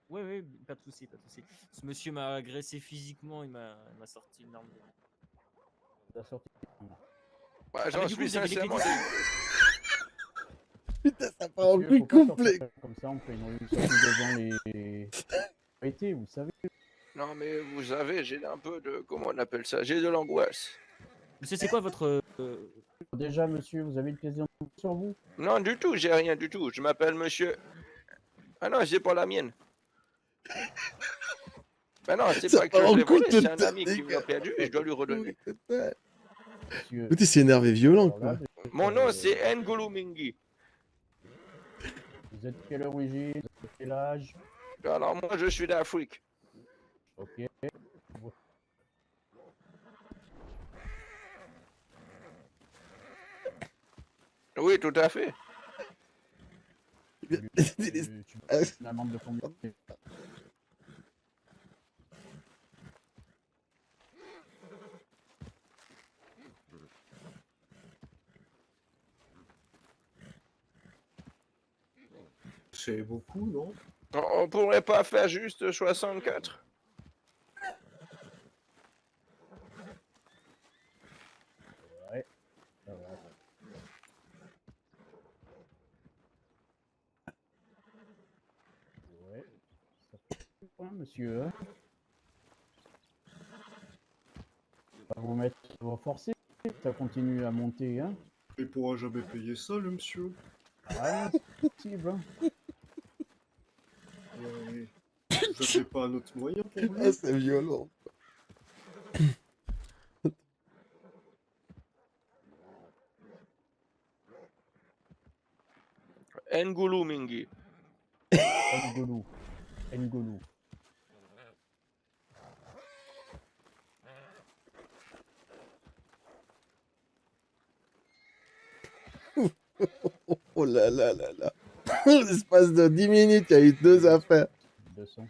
[SPEAKER 7] Ouais, ouais, pas de souci, pas de souci. Ce monsieur m'a agressé physiquement, il m'a sorti une arme de.
[SPEAKER 2] La sortie.
[SPEAKER 6] Bah,
[SPEAKER 7] Ah, mais
[SPEAKER 6] j'en
[SPEAKER 7] du coup,
[SPEAKER 6] suis
[SPEAKER 7] vous avez les clés
[SPEAKER 6] sincèrement
[SPEAKER 4] Putain, ça part en
[SPEAKER 2] Monsieur,
[SPEAKER 4] couille
[SPEAKER 2] faut pas sortir
[SPEAKER 4] complet.
[SPEAKER 2] comme ça, on fait une sortie devant les autorités, vous savez.
[SPEAKER 6] Non, mais vous savez, j'ai un peu de. Comment on appelle ça? J'ai de l'angoisse.
[SPEAKER 7] Monsieur, c'est quoi votre.
[SPEAKER 2] Déjà, monsieur, vous avez une pièce d'identité sur vous?
[SPEAKER 6] Non, du tout, j'ai rien du tout. Je m'appelle monsieur. Ah non, c'est pas la mienne. Ben non, c'est
[SPEAKER 4] Ça
[SPEAKER 6] pas que
[SPEAKER 4] part
[SPEAKER 6] je
[SPEAKER 4] en
[SPEAKER 6] l'ai
[SPEAKER 4] couille
[SPEAKER 6] volé, c'est
[SPEAKER 4] total,
[SPEAKER 6] un ami
[SPEAKER 4] les
[SPEAKER 6] qui me
[SPEAKER 4] gars.
[SPEAKER 6] l'a perdu et je dois lui redonner.
[SPEAKER 2] Monsieur,
[SPEAKER 4] Écoutez, c'est énervé violent,
[SPEAKER 2] alors là,
[SPEAKER 4] quoi.
[SPEAKER 6] Mon nom, c'est N'Golo Mingi.
[SPEAKER 2] vous êtes de quelle origine? Vous avez quel âge?
[SPEAKER 6] Alors, moi, je suis d'Afrique.
[SPEAKER 2] Ok.
[SPEAKER 6] Oui, tout à fait.
[SPEAKER 2] Tu une amende de combien?
[SPEAKER 8] C'est beaucoup, non?
[SPEAKER 6] On pourrait pas faire juste 64?
[SPEAKER 2] Ouais. Ça va. Ouais. Ça fait quoi, monsieur? Hein? Pas vous mettre vous forcer, ça continue à monter, hein?
[SPEAKER 8] Il pourra jamais payer ça, le monsieur.
[SPEAKER 2] Ah, c'est possible, hein?
[SPEAKER 8] Ouais. Vous avez pas un autre moyen pour
[SPEAKER 4] Ah,
[SPEAKER 8] lui?
[SPEAKER 4] c'est violent.
[SPEAKER 6] N'Golo Mingi.
[SPEAKER 2] N'Golo. N'Golo.
[SPEAKER 4] Oh là là là là. En l'espace de 10 minutes, il y a eu 2 affaires.
[SPEAKER 2] 200.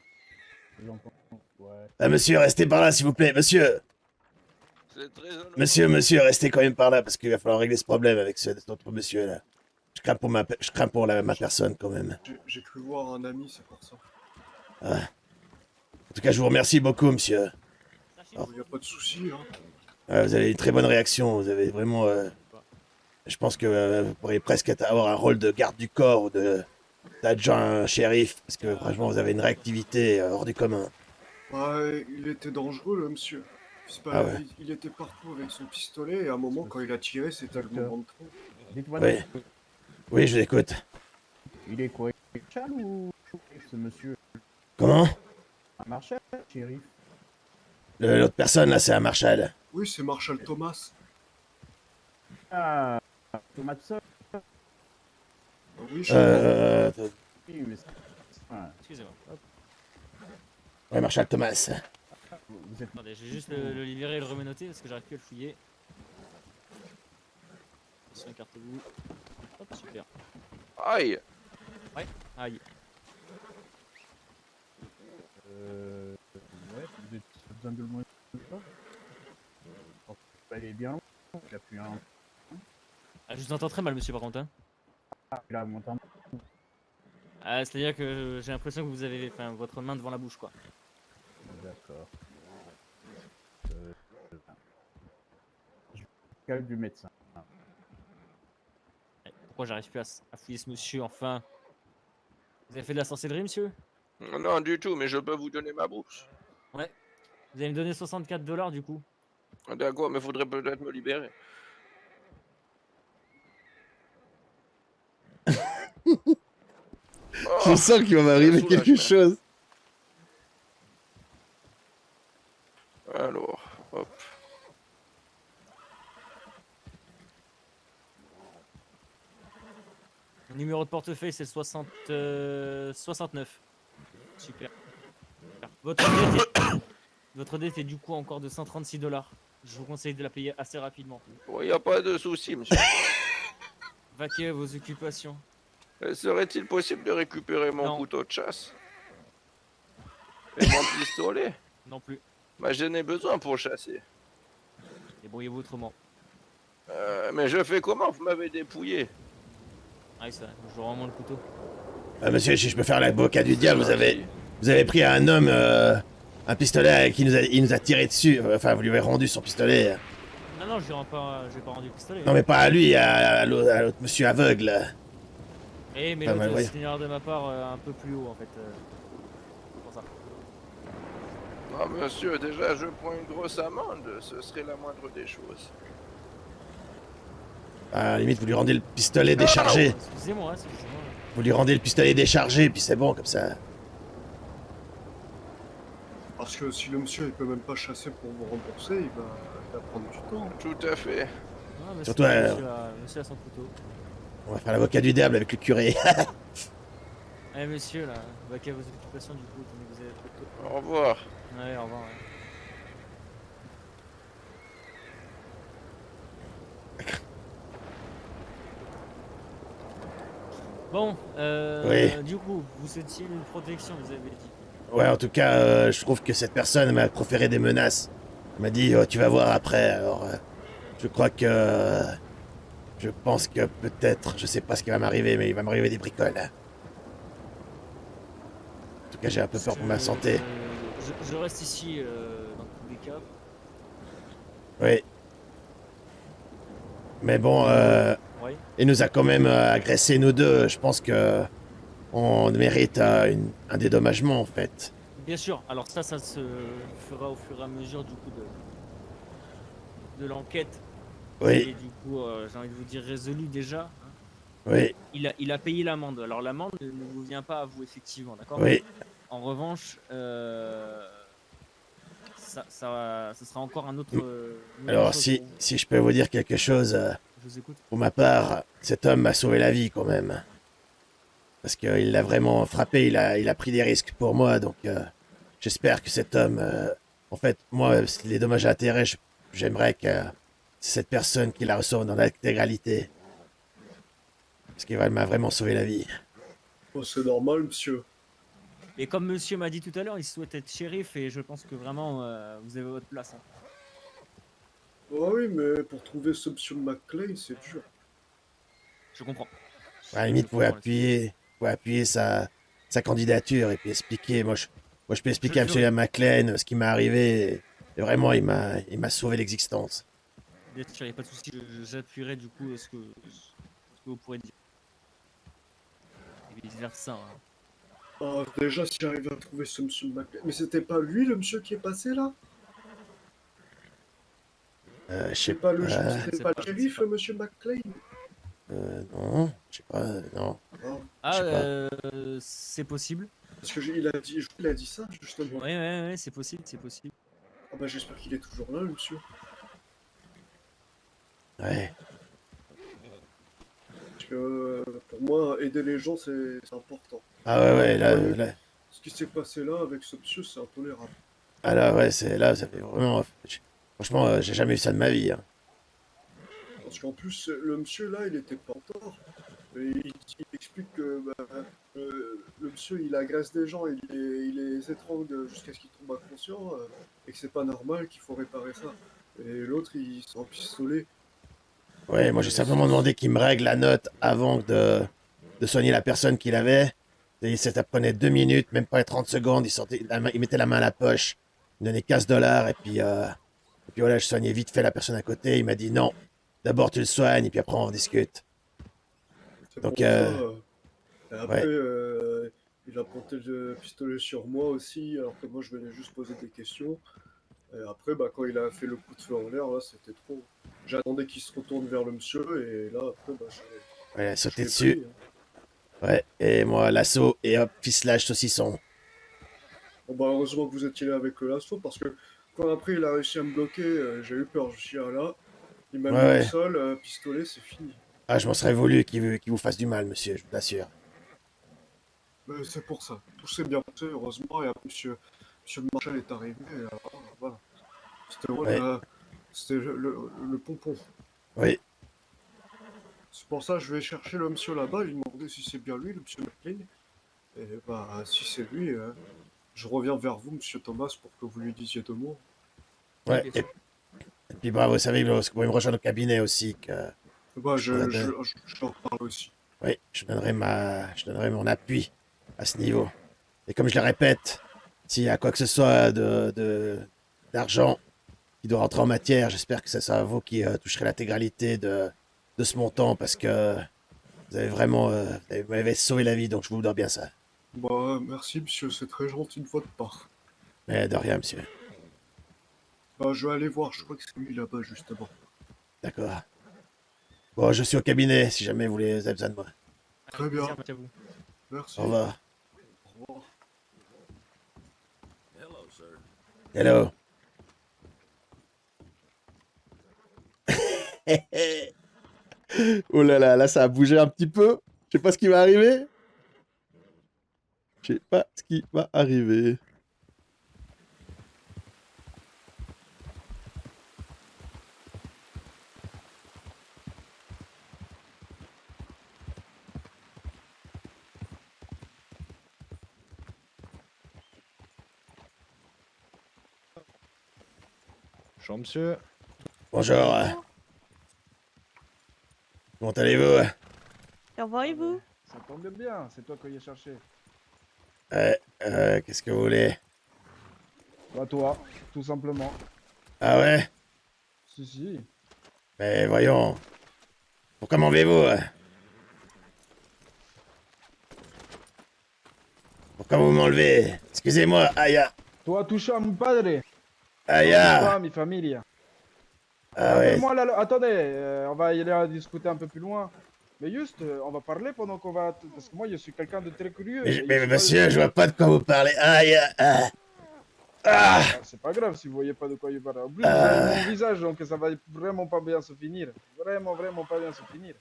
[SPEAKER 2] J'entends. Ouais.
[SPEAKER 4] Ah, monsieur, restez par là, s'il vous plaît. Monsieur,
[SPEAKER 6] C'est très honorable.
[SPEAKER 4] monsieur, restez quand même par là, parce qu'il va falloir régler ce problème avec cet autre monsieur-là. Je crains pour ma personne, quand même.
[SPEAKER 8] J'ai cru voir un ami, c'est pour ça.
[SPEAKER 4] Ah. En tout cas, je vous remercie beaucoup, monsieur.
[SPEAKER 7] Sachez
[SPEAKER 4] Oh.
[SPEAKER 8] Il n'y a pas de souci, hein.
[SPEAKER 4] Vous avez une très bonne réaction. Vous avez vraiment... je pense que vous pourriez presque avoir un rôle de garde du corps ou d'adjoint shérif, parce que franchement, vous avez une réactivité hors du commun.
[SPEAKER 8] Ouais, il était dangereux, le monsieur. C'est pas-
[SPEAKER 4] Ah ouais.
[SPEAKER 8] il était partout avec son pistolet et à un moment, quand il a tiré, c'était le moment de trop.
[SPEAKER 2] Dites-moi,
[SPEAKER 4] Oui. Oui, je vous écoute.
[SPEAKER 2] il est quoi? Marshal ou ce monsieur?
[SPEAKER 4] Comment?
[SPEAKER 2] Un marshal, shérif?
[SPEAKER 4] L'autre personne, là, c'est un marshal.
[SPEAKER 8] Oui, c'est Marshal Thomas.
[SPEAKER 2] Ah, Thomason.
[SPEAKER 8] Oui, je
[SPEAKER 2] Oui, mais ah,
[SPEAKER 7] Excusez-moi. Hop.
[SPEAKER 4] Ouais, Marshal Thomas.
[SPEAKER 2] vous êtes...
[SPEAKER 7] Attendez, je vais juste le libérer et le reménoter parce que j'arrive plus à le fouiller. Sur une carte bout. Hop, super.
[SPEAKER 6] Aïe.
[SPEAKER 7] Aïe.
[SPEAKER 2] Ouais, vous avez besoin de le moins de ça? Elle est bien long. Il a plus un...
[SPEAKER 7] Ah, je vous entends très mal, monsieur, par contre. Hein.
[SPEAKER 2] Ah, là, vous m'entendez?
[SPEAKER 7] Ah, c'est-à-dire que j'ai l'impression que vous avez votre main devant la bouche, quoi.
[SPEAKER 2] D'accord. Je calme du médecin.
[SPEAKER 7] Pourquoi j'arrive plus à fouiller ce monsieur, enfin? Vous avez fait de la sorcellerie, monsieur?
[SPEAKER 6] Non, du tout, mais je peux vous donner ma bourse.
[SPEAKER 7] Vous allez me donner 64 dollars, du coup.
[SPEAKER 6] D'accord, mais faudrait peut-être me libérer.
[SPEAKER 4] Je sens qu'il va m'arriver
[SPEAKER 6] quel
[SPEAKER 4] quelque
[SPEAKER 6] soulagement.
[SPEAKER 4] chose.
[SPEAKER 6] Alors, hop.
[SPEAKER 7] Numéro de portefeuille, c'est 69. Super. Votre dette est du coup encore de 136 $. Je vous conseille de la payer assez rapidement.
[SPEAKER 6] Bon, y a pas de souci, monsieur.
[SPEAKER 7] Vaquez à vos occupations.
[SPEAKER 6] Serait-il possible de récupérer mon
[SPEAKER 7] Non.
[SPEAKER 6] couteau de chasse? Et mon pistolet?
[SPEAKER 7] Non plus.
[SPEAKER 6] Bah, j'en ai besoin pour chasser.
[SPEAKER 7] Débrouillez-vous autrement.
[SPEAKER 6] Mais je fais comment? Vous m'avez dépouillé.
[SPEAKER 7] Ah, ça, je rends le couteau.
[SPEAKER 4] Monsieur, si je peux faire l'avocat du diable,
[SPEAKER 6] C'est gentil.
[SPEAKER 4] vous avez pris un homme, un pistolet qui il nous a tiré dessus. Enfin, vous lui avez rendu son pistolet.
[SPEAKER 7] Non, non, je n'ai pas rendu le pistolet.
[SPEAKER 4] Non, mais pas à lui, à l'autre monsieur aveugle.
[SPEAKER 7] Eh, mais
[SPEAKER 4] Pas
[SPEAKER 7] l'autre
[SPEAKER 4] mal, voyons.
[SPEAKER 7] seigneur de ma part un peu plus haut en fait. C'est pour ça.
[SPEAKER 6] Non, monsieur, déjà, je prends une grosse amende. Ce serait la moindre des choses.
[SPEAKER 4] À la limite, vous lui rendez le pistolet déchargé.
[SPEAKER 7] Excusez-moi, excusez-moi.
[SPEAKER 4] Vous lui rendez le pistolet déchargé, puis c'est bon, comme ça.
[SPEAKER 8] Parce que si le monsieur il peut même pas chasser pour vous rembourser, il va prendre du temps.
[SPEAKER 6] Tout à fait.
[SPEAKER 7] Ah, mais
[SPEAKER 4] Surtout,
[SPEAKER 7] c'est- monsieur a son couteau.
[SPEAKER 4] On va faire l'avocat du diable avec le curé.
[SPEAKER 7] Eh, monsieur, là, vaquez à vos occupations du coup, tenez, vous avez votre couteau.
[SPEAKER 6] Au revoir.
[SPEAKER 7] Ouais, au revoir. Ouais. Bon, du coup, vous étiez une protection, vous avez dit.
[SPEAKER 4] Ouais, en tout cas, je trouve que cette personne m'a proféré des menaces. Elle m'a dit, oh, tu vas voir après. Alors, je crois que... je pense que peut-être, je sais pas ce qui va m'arriver, mais il va m'arriver des bricoles. En tout cas, j'ai un peu peur pour ma santé.
[SPEAKER 7] Je reste ici dans tous les cas.
[SPEAKER 4] Oui. Mais bon,
[SPEAKER 7] Oui.
[SPEAKER 4] il nous a quand même agressé nous deux. Je pense que on mérite un dédommagement, en fait.
[SPEAKER 7] Bien sûr, alors ça se fera au fur et à mesure du coup de l'enquête.
[SPEAKER 4] Oui,
[SPEAKER 7] Et du coup, j'ai envie de vous dire résolu déjà. Hein.
[SPEAKER 4] oui,
[SPEAKER 7] Il a payé l'amende. Alors l'amende ne vous vient pas à vous effectivement, d'accord?
[SPEAKER 4] oui.
[SPEAKER 7] En revanche, ça sera encore un autre. une autre
[SPEAKER 4] Alors,
[SPEAKER 7] chose
[SPEAKER 4] si,
[SPEAKER 7] pour vous.
[SPEAKER 4] si je peux vous dire quelque chose,
[SPEAKER 7] Je vous écoute.
[SPEAKER 4] pour ma part, cet homme m'a sauvé la vie quand même. Parce qu'il l'a vraiment frappé, il a pris des risques pour moi, donc j'espère que cet homme... en fait, moi, les dommages à intérêt, j'aimerais que c'est cette personne qui la reçoive dans l'intégralité. Parce qu'il m'a vraiment sauvé la vie.
[SPEAKER 8] Oh, c'est normal, monsieur.
[SPEAKER 7] Et comme monsieur m'a dit tout à l'heure, il souhaite être shérif et je pense que vraiment vous avez votre place. Hein.
[SPEAKER 8] Oh oui, mais pour trouver ce monsieur McClay, c'est dur.
[SPEAKER 7] Je comprends.
[SPEAKER 4] À la limite,
[SPEAKER 7] Je
[SPEAKER 4] vous pouvez
[SPEAKER 7] comprends,
[SPEAKER 4] appuyer sa candidature et puis expliquer. Moi, je peux expliquer à
[SPEAKER 7] Je-
[SPEAKER 4] M. McLean ce qui m'est arrivé. Et vraiment, il m'a sauvé l'existence.
[SPEAKER 7] Bien sûr, il n'y a pas de souci. J'appuierai du coup ce que vous pourrez dire. Et vice versa. Hein.
[SPEAKER 8] Ah, déjà, si j'arrive à trouver ce monsieur McClay. Mais c'était pas lui, le monsieur qui est passé là?
[SPEAKER 4] Je sais
[SPEAKER 8] C'est pas le,
[SPEAKER 4] pas.
[SPEAKER 7] Je
[SPEAKER 8] c'était
[SPEAKER 7] sais
[SPEAKER 8] pas
[SPEAKER 7] pas,
[SPEAKER 8] le
[SPEAKER 7] je sais
[SPEAKER 8] shérif,
[SPEAKER 7] pas.
[SPEAKER 8] monsieur McClay?
[SPEAKER 4] Non, je sais pas, non.
[SPEAKER 8] Ah,
[SPEAKER 7] Ah,
[SPEAKER 4] Je sais
[SPEAKER 7] c'est possible.
[SPEAKER 8] parce que il a dit ça, justement.
[SPEAKER 7] Ouais, c'est possible, c'est possible.
[SPEAKER 8] Ah bah j'espère qu'il est toujours là, le monsieur.
[SPEAKER 4] Ouais.
[SPEAKER 8] Parce que pour moi, aider les gens, c'est important.
[SPEAKER 4] Ah ouais,
[SPEAKER 8] Ouais.
[SPEAKER 4] là,
[SPEAKER 8] Ce qui s'est passé là avec ce monsieur, c'est intolérable.
[SPEAKER 4] ah là, ouais, ça fait vraiment... Franchement, j'ai jamais vu ça de ma vie. Hein.
[SPEAKER 8] Parce qu'en plus, le monsieur là, il était pas en tort. Et il explique que le monsieur, il agresse des gens, il les étrangle jusqu'à ce qu'ils tombent inconscients, et que c'est pas normal, qu'il faut réparer ça. Et l'autre, il s'est pistolet.
[SPEAKER 4] Ouais, moi j'ai simplement demandé qu'il me règle la note avant de soigner la personne qu'il avait. Et ça prenait 2 minutes, même pas 30 secondes. Il mettait la main à la poche, il me donnait 15 $, et puis voilà, je soignais vite fait la personne à côté. Il m'a dit non, d'abord tu le soignes, et puis après on en discute.
[SPEAKER 8] C'est
[SPEAKER 4] Donc,
[SPEAKER 8] pour ça. Et après,
[SPEAKER 4] ouais.
[SPEAKER 8] il a pointé le pistolet sur moi aussi, alors que moi je venais juste poser des questions. Et après, bah, quand il a fait le coup de feu en l'air, là, c'était trop. J'attendais qu'il se retourne vers le monsieur, et là, après, bah,
[SPEAKER 4] Ouais, il a
[SPEAKER 8] je
[SPEAKER 4] sauté
[SPEAKER 8] l'ai
[SPEAKER 4] dessus.
[SPEAKER 8] pris, hein.
[SPEAKER 4] Ouais, et moi, l'assaut, et hop, ficelage saucisson.
[SPEAKER 8] Bon, bah, heureusement que vous étiez là avec le lasso, parce que quand après il a réussi à me bloquer, j'ai eu peur. Je me suis dit, ah là, il m'a
[SPEAKER 4] Ouais,
[SPEAKER 8] mis
[SPEAKER 4] ouais.
[SPEAKER 8] au sol, pistolet, c'est fini.
[SPEAKER 4] Ah, je m'en serais voulu qu'il vous fasse du mal, monsieur, je vous l'assure.
[SPEAKER 8] Mais c'est pour ça. Tout s'est bien passé, heureusement, et après, monsieur le marshal est arrivé, et voilà. C'était moi,
[SPEAKER 4] Ouais.
[SPEAKER 8] c'était le pompon.
[SPEAKER 4] Oui,
[SPEAKER 8] C'est pour ça que je vais chercher le monsieur là-bas, lui demander si c'est bien lui, le monsieur McLean. Et bah, si c'est lui, je reviens vers vous, monsieur Thomas, pour que vous lui disiez deux mots.
[SPEAKER 4] ouais.
[SPEAKER 7] Ok.
[SPEAKER 4] Et puis, bravo, vous savez, vous pouvez me rejoindre au cabinet aussi, que...
[SPEAKER 8] Bah,
[SPEAKER 4] je pourrais
[SPEAKER 8] je leur parle aussi.
[SPEAKER 4] Oui, je donnerai mon appui à ce niveau. Et comme je le répète, s'il y a quoi que ce soit d'argent qui doit rentrer en matière, j'espère que ça sera vous qui toucherez l'intégralité de ce montant parce que vous avez vraiment, vous m'avez sauvé la vie, donc je vous dois bien ça.
[SPEAKER 8] Bah, merci, monsieur, c'est très gentil de votre part.
[SPEAKER 4] Mais de rien, monsieur.
[SPEAKER 8] Bah, je vais aller voir, je crois que c'est lui là-bas, justement.
[SPEAKER 4] D'accord. Bon, je suis au cabinet si jamais vous avez besoin de moi.
[SPEAKER 8] Très bien.
[SPEAKER 7] Merci à vous.
[SPEAKER 8] Merci.
[SPEAKER 4] Au revoir.
[SPEAKER 8] Au revoir.
[SPEAKER 4] Hello. Oh là, ça a bougé un petit peu. Je sais pas ce qui va arriver. Je sais pas ce qui va arriver.
[SPEAKER 3] Bonjour, monsieur.
[SPEAKER 4] Bonjour. Comment allez-vous?
[SPEAKER 9] Au revoir et vous?
[SPEAKER 2] Ça tombe bien, c'est toi qu'on y a cherché.
[SPEAKER 4] Qu'est-ce que vous voulez?
[SPEAKER 2] Bah toi, tout simplement.
[SPEAKER 4] Ah ouais?
[SPEAKER 2] Si.
[SPEAKER 4] Mais voyons. Pourquoi m'en vais-vous? Pourquoi vous m'enlevez? Excusez-moi, aïe.
[SPEAKER 2] Toi, touché à mon padre.
[SPEAKER 4] Aïe.
[SPEAKER 2] Pas mi famille.
[SPEAKER 4] Ah ouais.
[SPEAKER 2] Moi, là, attendez, on va y aller à discuter un peu plus loin. Mais juste, on va parler pendant qu'on va... Parce que moi, je suis quelqu'un de très curieux.
[SPEAKER 4] Mais,
[SPEAKER 2] et
[SPEAKER 4] mais
[SPEAKER 2] je sais
[SPEAKER 4] monsieur,
[SPEAKER 2] pas-
[SPEAKER 4] je vois pas de quoi vous parlez. Aïe. Ah.
[SPEAKER 2] Ah, c'est pas grave si vous voyez pas de quoi il parle. En plus, vous avez mon visage, donc ça va vraiment pas bien se finir. Vraiment pas bien se finir.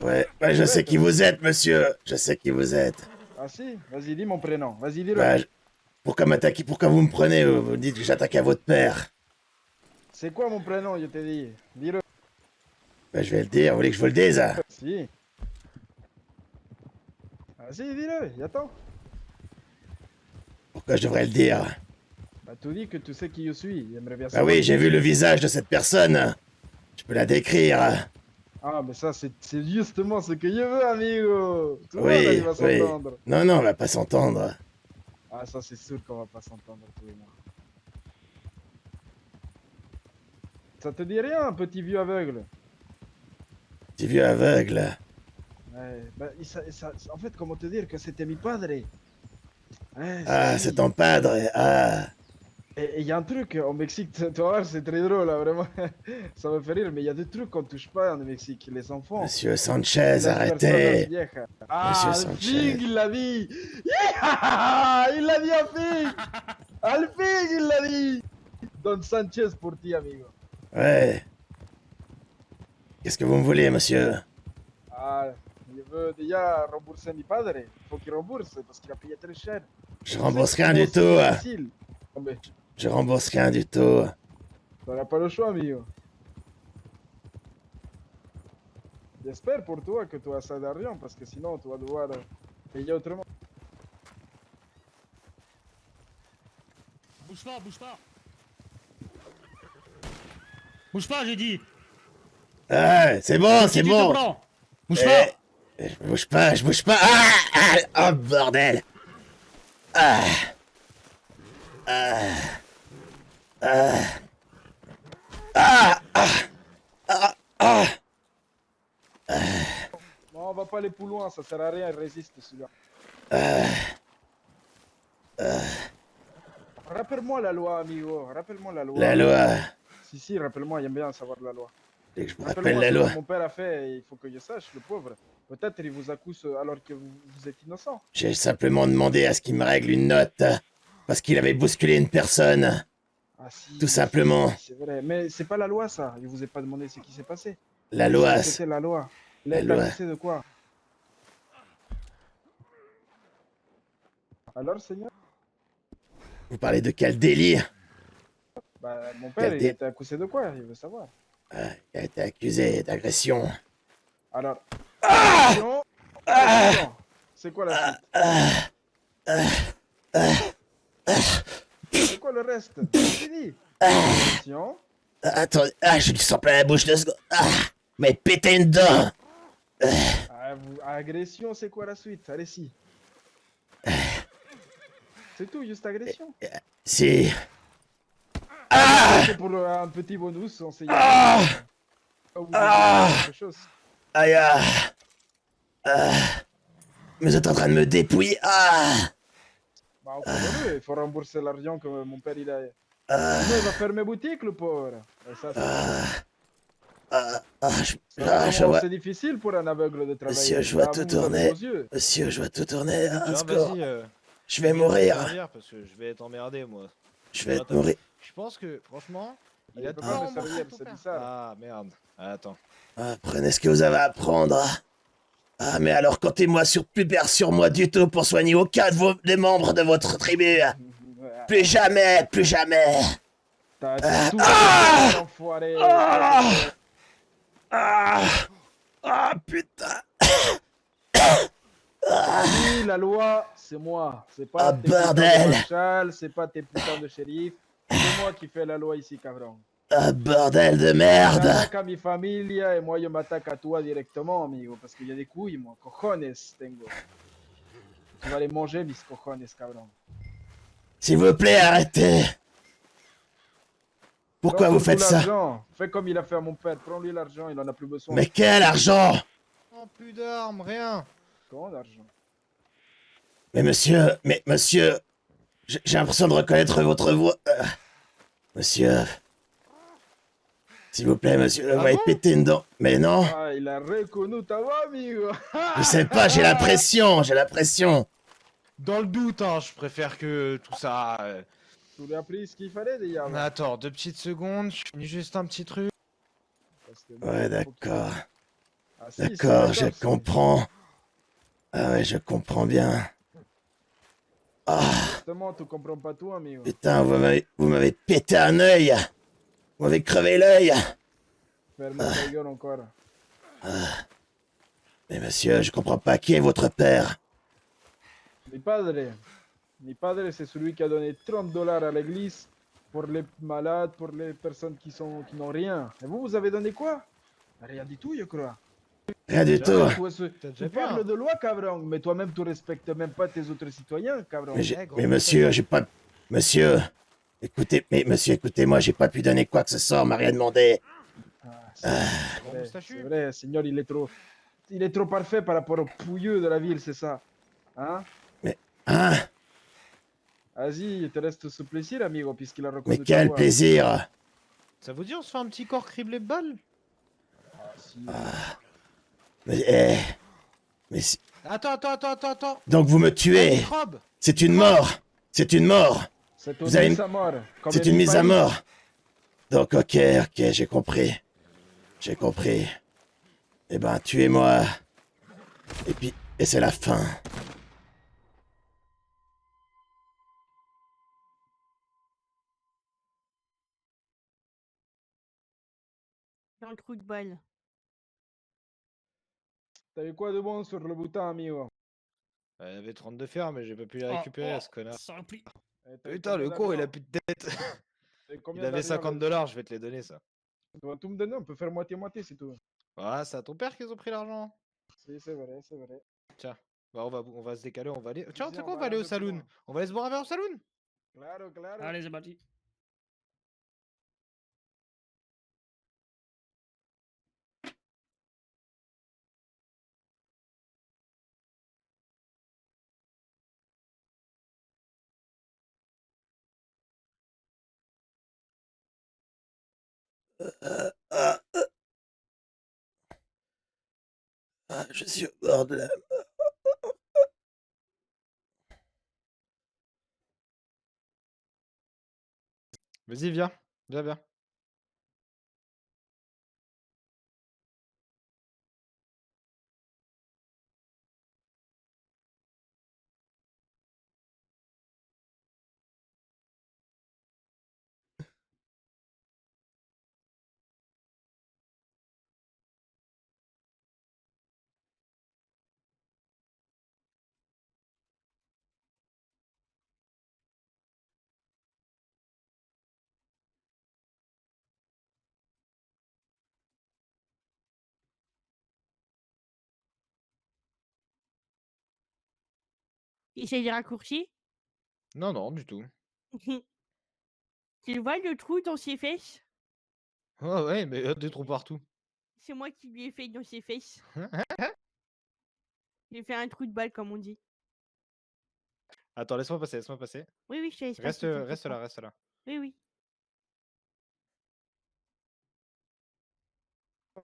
[SPEAKER 4] Ouais, je sais qui vous êtes, monsieur. Je sais qui vous êtes.
[SPEAKER 2] Ah si? Vas-y, dis mon prénom. Vas-y, dis-le.
[SPEAKER 4] Bah, pourquoi m'attaquer? Pourquoi vous me prenez? Vous me dites que j'attaque à votre père.
[SPEAKER 2] C'est quoi mon prénom, je t'ai dit? Dis-le.
[SPEAKER 4] Bah, je vais le dire. Vous voulez que je vous le dise?
[SPEAKER 2] Si. Vas-y, dis-le, j'attends.
[SPEAKER 4] Pourquoi je devrais le dire?
[SPEAKER 2] Bah, tu dis que tu sais qui je suis. J'aimerais bien
[SPEAKER 4] Bah
[SPEAKER 2] savoir.
[SPEAKER 4] oui, j'ai vu le visage de cette personne. Je peux la décrire.
[SPEAKER 2] Ah, mais ça, c'est justement ce que je veux, amigo. Tout le
[SPEAKER 4] Oui,
[SPEAKER 2] monde, il va
[SPEAKER 4] oui.
[SPEAKER 2] s'entendre.
[SPEAKER 4] Non, on va pas s'entendre.
[SPEAKER 2] Ah, ça, c'est sûr qu'on va pas s'entendre, tous et moi. Ça te dit rien, petit vieux aveugle?
[SPEAKER 4] Petit vieux aveugle.
[SPEAKER 2] Ouais, bah, en fait, comment te dire que c'était mi padre? Ouais,
[SPEAKER 4] Ah,
[SPEAKER 2] si.
[SPEAKER 4] c'est ton padre. Ah.
[SPEAKER 2] Et il y a un truc au Mexique, tu vas voir, c'est très drôle, là, vraiment. Ça me fait rire, mais il y a des trucs qu'on touche pas en Mexique. Les enfants.
[SPEAKER 4] Monsieur Sanchez,
[SPEAKER 2] Las
[SPEAKER 4] arrêtez.
[SPEAKER 2] personas viejas. Ah,
[SPEAKER 4] Monsieur
[SPEAKER 2] al
[SPEAKER 4] Sanchez.
[SPEAKER 2] fin, il l'a dit. Yeah, il l'a dit al fin. Al fin, il l'a dit. Don Sanchez pour ti, amigo.
[SPEAKER 4] Ouais. Qu'est-ce que vous me voulez, monsieur?
[SPEAKER 2] Ah, je veux déjà rembourser mi padre. Il faut qu'il rembourse parce qu'il a payé très cher.
[SPEAKER 4] Je
[SPEAKER 2] Tu
[SPEAKER 4] rembourse
[SPEAKER 2] sais
[SPEAKER 4] rien
[SPEAKER 2] comment
[SPEAKER 4] du
[SPEAKER 2] c'est
[SPEAKER 4] tout.
[SPEAKER 2] difficile. Oh, mais
[SPEAKER 4] Je rembourse rien du tout.
[SPEAKER 2] t'auras pas le choix, amigo. J'espère pour toi que tu as ça d'argent parce que sinon tu vas devoir payer autrement.
[SPEAKER 10] Bouge pas, bouge pas. Bouge pas, j'ai dit.
[SPEAKER 4] Ah, c'est bon, c'est
[SPEAKER 10] Tu te
[SPEAKER 4] bon.
[SPEAKER 10] prends. Bouge pas.
[SPEAKER 4] Je bouge pas. Oh, bordel. Ah. Ah. Ah. Ah. Ah. Ah.
[SPEAKER 2] Non, on va pas aller plus loin, ça sert à rien, il résiste celui-là. Rappelle-moi la loi, amigo. Rappelle-moi la loi.
[SPEAKER 4] La loi.
[SPEAKER 2] Si, rappelle-moi, j'aime bien savoir la loi.
[SPEAKER 4] Dès que je me rappelle
[SPEAKER 2] Rappelle-moi
[SPEAKER 4] la
[SPEAKER 2] ce
[SPEAKER 4] loi.
[SPEAKER 2] que mon père a fait, il faut que je sache, le pauvre. Peut-être il vous accuse alors que vous êtes innocent.
[SPEAKER 4] J'ai simplement demandé à ce qu'il me règle une note. Parce qu'il avait bousculé une personne.
[SPEAKER 2] Ah si.
[SPEAKER 4] Tout simplement.
[SPEAKER 2] C'est vrai, mais c'est pas la loi ça. Je vous ai pas demandé ce qui s'est passé.
[SPEAKER 4] La loi.
[SPEAKER 2] C'était la loi. Il a
[SPEAKER 4] La
[SPEAKER 2] été
[SPEAKER 4] loi.
[SPEAKER 2] accusé de quoi? Alors, Seigneur?
[SPEAKER 4] Vous parlez de quel délit?
[SPEAKER 2] Bah, mon père,
[SPEAKER 4] Quel
[SPEAKER 2] il a
[SPEAKER 4] délit?
[SPEAKER 2] été accusé de quoi? Il veut savoir.
[SPEAKER 4] Il a été accusé d'agression.
[SPEAKER 2] Alors,
[SPEAKER 4] Ah
[SPEAKER 2] agression,
[SPEAKER 4] Ah
[SPEAKER 2] agression. C'est quoi la suite?
[SPEAKER 4] Ah
[SPEAKER 2] C'est quoi le reste? C'est fini. Agression.
[SPEAKER 4] Attendez, j'ai du sang plein la bouche 2 secondes. Mais pétez une dent.
[SPEAKER 2] Agression, c'est quoi la suite? Allez-y. C'est tout, juste agression.
[SPEAKER 4] Si.
[SPEAKER 2] C'est pour un petit bonus, on sait y
[SPEAKER 4] Ah
[SPEAKER 2] pas vous
[SPEAKER 4] Ah
[SPEAKER 2] quelque chose.
[SPEAKER 4] Aïe. Mais vous êtes en train de me dépouiller.
[SPEAKER 2] Bah, encore il faut rembourser l'argent que mon père il a. Sinon, il va fermer boutique, le pauvre. Et ça,
[SPEAKER 4] Je vois.
[SPEAKER 2] c'est difficile pour un aveugle de travailler.
[SPEAKER 4] Monsieur, je vois
[SPEAKER 2] Là,
[SPEAKER 4] tout
[SPEAKER 2] vous avez
[SPEAKER 4] tourner.
[SPEAKER 2] vos yeux.
[SPEAKER 4] Monsieur, je vois tout tourner. Un
[SPEAKER 3] Tiens,
[SPEAKER 4] score.
[SPEAKER 3] vas-y.
[SPEAKER 4] Je vais
[SPEAKER 3] viens te
[SPEAKER 4] mourir.
[SPEAKER 3] servir parce que je vais être emmerdé, moi.
[SPEAKER 4] Je vais
[SPEAKER 3] Attends,
[SPEAKER 4] mourir.
[SPEAKER 3] Je pense que, franchement, il
[SPEAKER 2] Il
[SPEAKER 3] a
[SPEAKER 2] peut
[SPEAKER 3] tout
[SPEAKER 2] pas me
[SPEAKER 3] remboursé,
[SPEAKER 2] servir,
[SPEAKER 3] ton
[SPEAKER 2] c'est
[SPEAKER 3] père.
[SPEAKER 2] bizarre.
[SPEAKER 3] Ah, merde. Attends.
[SPEAKER 4] Prenez ce que vous avez à prendre. Mais alors comptez-moi plus sur moi du tout pour soigner aucun des membres de votre tribu. Plus jamais, plus jamais.
[SPEAKER 2] T'as tout fait, l'enfoiré.
[SPEAKER 4] Putain.
[SPEAKER 2] Oui, la loi, c'est moi. C'est pas tes putains
[SPEAKER 4] bordel.
[SPEAKER 2] de marshal, c'est pas tes putains de shérif. C'est moi qui fais la loi ici, cabron.
[SPEAKER 4] Bordel de merde.
[SPEAKER 2] J'attaque à mi familia et moi je m'attaque à toi directement, amigo. Parce qu'il y a des couilles, moi. Cojones, tengo. Tu vas les manger, mis cojones, cabron.
[SPEAKER 4] S'il vous plaît, arrêtez. Pourquoi
[SPEAKER 2] Prends
[SPEAKER 4] vous
[SPEAKER 2] surtout
[SPEAKER 4] faites ça?
[SPEAKER 2] l'argent. Fais comme il a fait à mon père. Prends-lui l'argent, il en a plus besoin.
[SPEAKER 4] Mais quel argent?
[SPEAKER 3] Oh, plus d'armes, rien.
[SPEAKER 2] Comment l'argent?
[SPEAKER 4] Mais monsieur, j'ai l'impression de reconnaître votre voix. Monsieur, s'il vous plaît, monsieur, vous m'avez pété une dent. Mais non,
[SPEAKER 2] Ah, il a reconnu ta voix, amigo.
[SPEAKER 4] je sais pas, j'ai l'impression.
[SPEAKER 3] Dans le doute, hein, je préfère que tout ça.
[SPEAKER 2] Tu lui as pris ce qu'il fallait déjà.
[SPEAKER 3] Attends, 2 petites secondes, je finis juste un petit truc.
[SPEAKER 4] Ouais, d'accord.
[SPEAKER 2] Ah, si,
[SPEAKER 4] D'accord,
[SPEAKER 2] c'est
[SPEAKER 4] je
[SPEAKER 2] d'accord,
[SPEAKER 4] comprends. Ah ouais, je comprends bien.
[SPEAKER 2] Justement, tu comprends pas tout, amigo.
[SPEAKER 4] Putain, vous m'avez pété un œil. Vous m'avez crevé l'œil.
[SPEAKER 2] Ferme ta gueule encore.
[SPEAKER 4] Mais monsieur, je comprends pas qui est votre père.
[SPEAKER 2] Mi padre. Mi padre, c'est celui qui a donné 30 dollars à l'église pour les malades, pour les personnes qui n'ont rien. Et vous avez donné quoi? Rien du tout, je crois.
[SPEAKER 4] Rien du tout.
[SPEAKER 2] Tu parles de loi, cabron, mais toi-même, tu respectes même pas tes autres citoyens, cabron.
[SPEAKER 4] Mais monsieur, j'ai pas... Monsieur, écoutez-moi, j'ai pas pu donner quoi que ce soit, on m'a rien demandé.
[SPEAKER 2] C'est vrai, Seigneur, il est trop parfait par rapport aux pouilleux de la ville, c'est ça. Hein?
[SPEAKER 4] Hein?
[SPEAKER 2] Vas-y, il te reste ce plaisir, amigo, puisqu'il a reconnu
[SPEAKER 4] Mais
[SPEAKER 2] ta
[SPEAKER 4] quel
[SPEAKER 2] voix.
[SPEAKER 4] plaisir.
[SPEAKER 3] Ça vous dit, on se fait un petit corps criblé de balles?
[SPEAKER 4] Mais
[SPEAKER 3] Attends.
[SPEAKER 4] donc vous me tuez.
[SPEAKER 3] Microbe.
[SPEAKER 4] C'est une mort.
[SPEAKER 2] C'est une
[SPEAKER 4] Vous avez
[SPEAKER 2] mise à mort. comme
[SPEAKER 4] C'est
[SPEAKER 2] un
[SPEAKER 4] une mise à
[SPEAKER 2] paille.
[SPEAKER 4] mort. Donc ok, j'ai compris. Eh ben, tuez-moi. Et c'est la fin.
[SPEAKER 9] Dans le trou de balle.
[SPEAKER 2] T'avais quoi de bon sur le bouton, amigo?
[SPEAKER 3] Il y avait 32 fers, mais j'ai pas pu les récupérer, ce connard.
[SPEAKER 10] Ça remplit.
[SPEAKER 3] Putain, le con, il a plus de tête. Il avait 50 dollars, je vais te les donner, ça.
[SPEAKER 2] Tu vas tout me donner, on peut faire moitié-moitié si tu veux.
[SPEAKER 3] Ah, c'est à ton père qu'ils ont pris l'argent.
[SPEAKER 2] Si, c'est vrai, c'est vrai.
[SPEAKER 3] Tiens, bah, on va se décaler, on va aller. Tiens, tu sais
[SPEAKER 2] on
[SPEAKER 3] quoi, on
[SPEAKER 2] va
[SPEAKER 3] va aller
[SPEAKER 2] aller
[SPEAKER 3] au
[SPEAKER 2] un peu plus
[SPEAKER 3] saloon.
[SPEAKER 2] loin.
[SPEAKER 3] On va aller se boire un verre au saloon.
[SPEAKER 2] Claro, claro.
[SPEAKER 10] Allez, c'est parti.
[SPEAKER 4] Je suis au bord de la...
[SPEAKER 3] Vas-y, viens. Viens.
[SPEAKER 9] C'est des raccourcis.
[SPEAKER 3] Non, non, du tout.
[SPEAKER 9] Tu vois le trou dans ses fesses?
[SPEAKER 3] Ouais, ouais, mais des trous partout.
[SPEAKER 9] C'est moi qui lui ai fait dans ses fesses. J'ai fait un trou de balle, comme on dit.
[SPEAKER 3] Attends, laisse-moi passer, laisse-moi passer.
[SPEAKER 9] Oui, oui, je te laisse
[SPEAKER 3] Reste,
[SPEAKER 9] passer, t'inquiète
[SPEAKER 3] reste
[SPEAKER 9] pas.
[SPEAKER 3] là, reste là.
[SPEAKER 9] Oui, oui.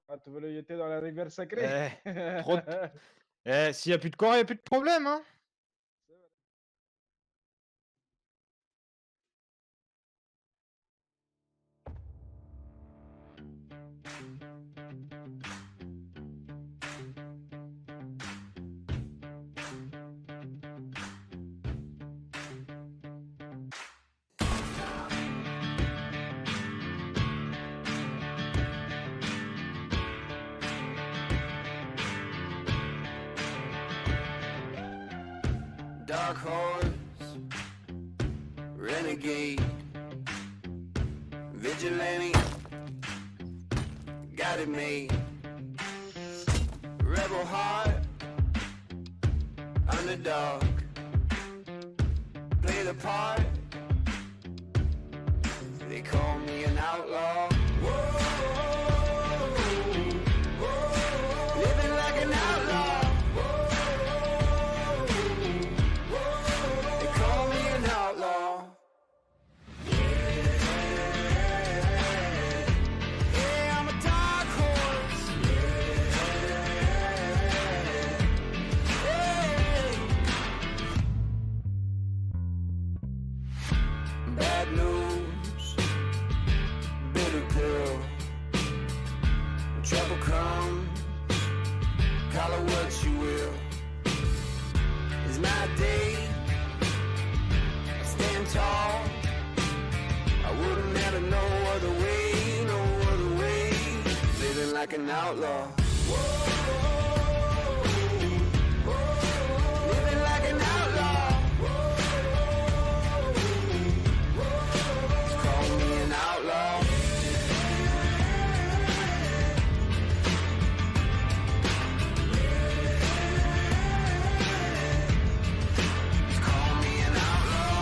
[SPEAKER 2] Ah, tu veux le jeter dans la rivière sacrée?
[SPEAKER 3] Trop s'il y a plus de corps, il y a plus de problème, hein.
[SPEAKER 1] Dark horse, renegade, vigilante, got it made. Rebel heart, underdog, play the part. They call me an outlaw. Whoa, whoa, living like an outlaw. They call me an outlaw. Yeah, I'm a dark horse. Yeah. Bad news, bitter pill. When trouble comes, call it what you will. It's my day. Stand tall. I wouldn't ever know other way, no other way. Living like an outlaw. Living like an outlaw. Just call me an outlaw. Just call me an outlaw.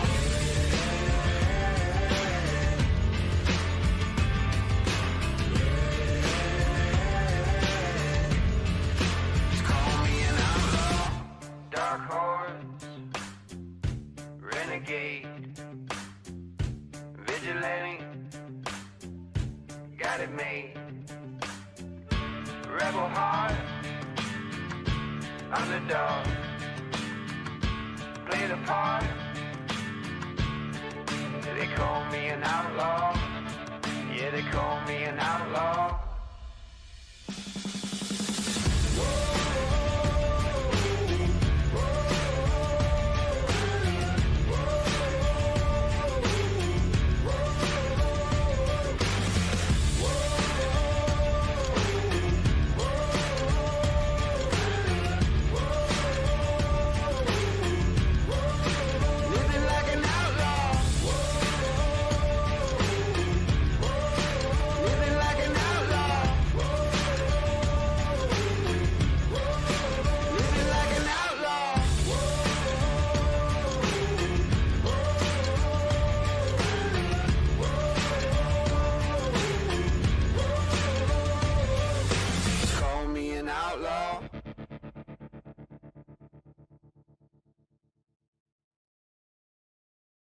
[SPEAKER 1] Just call me an outlaw. Dark horse, renegade, vigilante, got it made. Rebel heart, underdog, play the part. They call me an outlaw. Yeah, they call me an outlaw. Living like an outlaw. Living like an outlaw. Living like an outlaw. Call me an outlaw.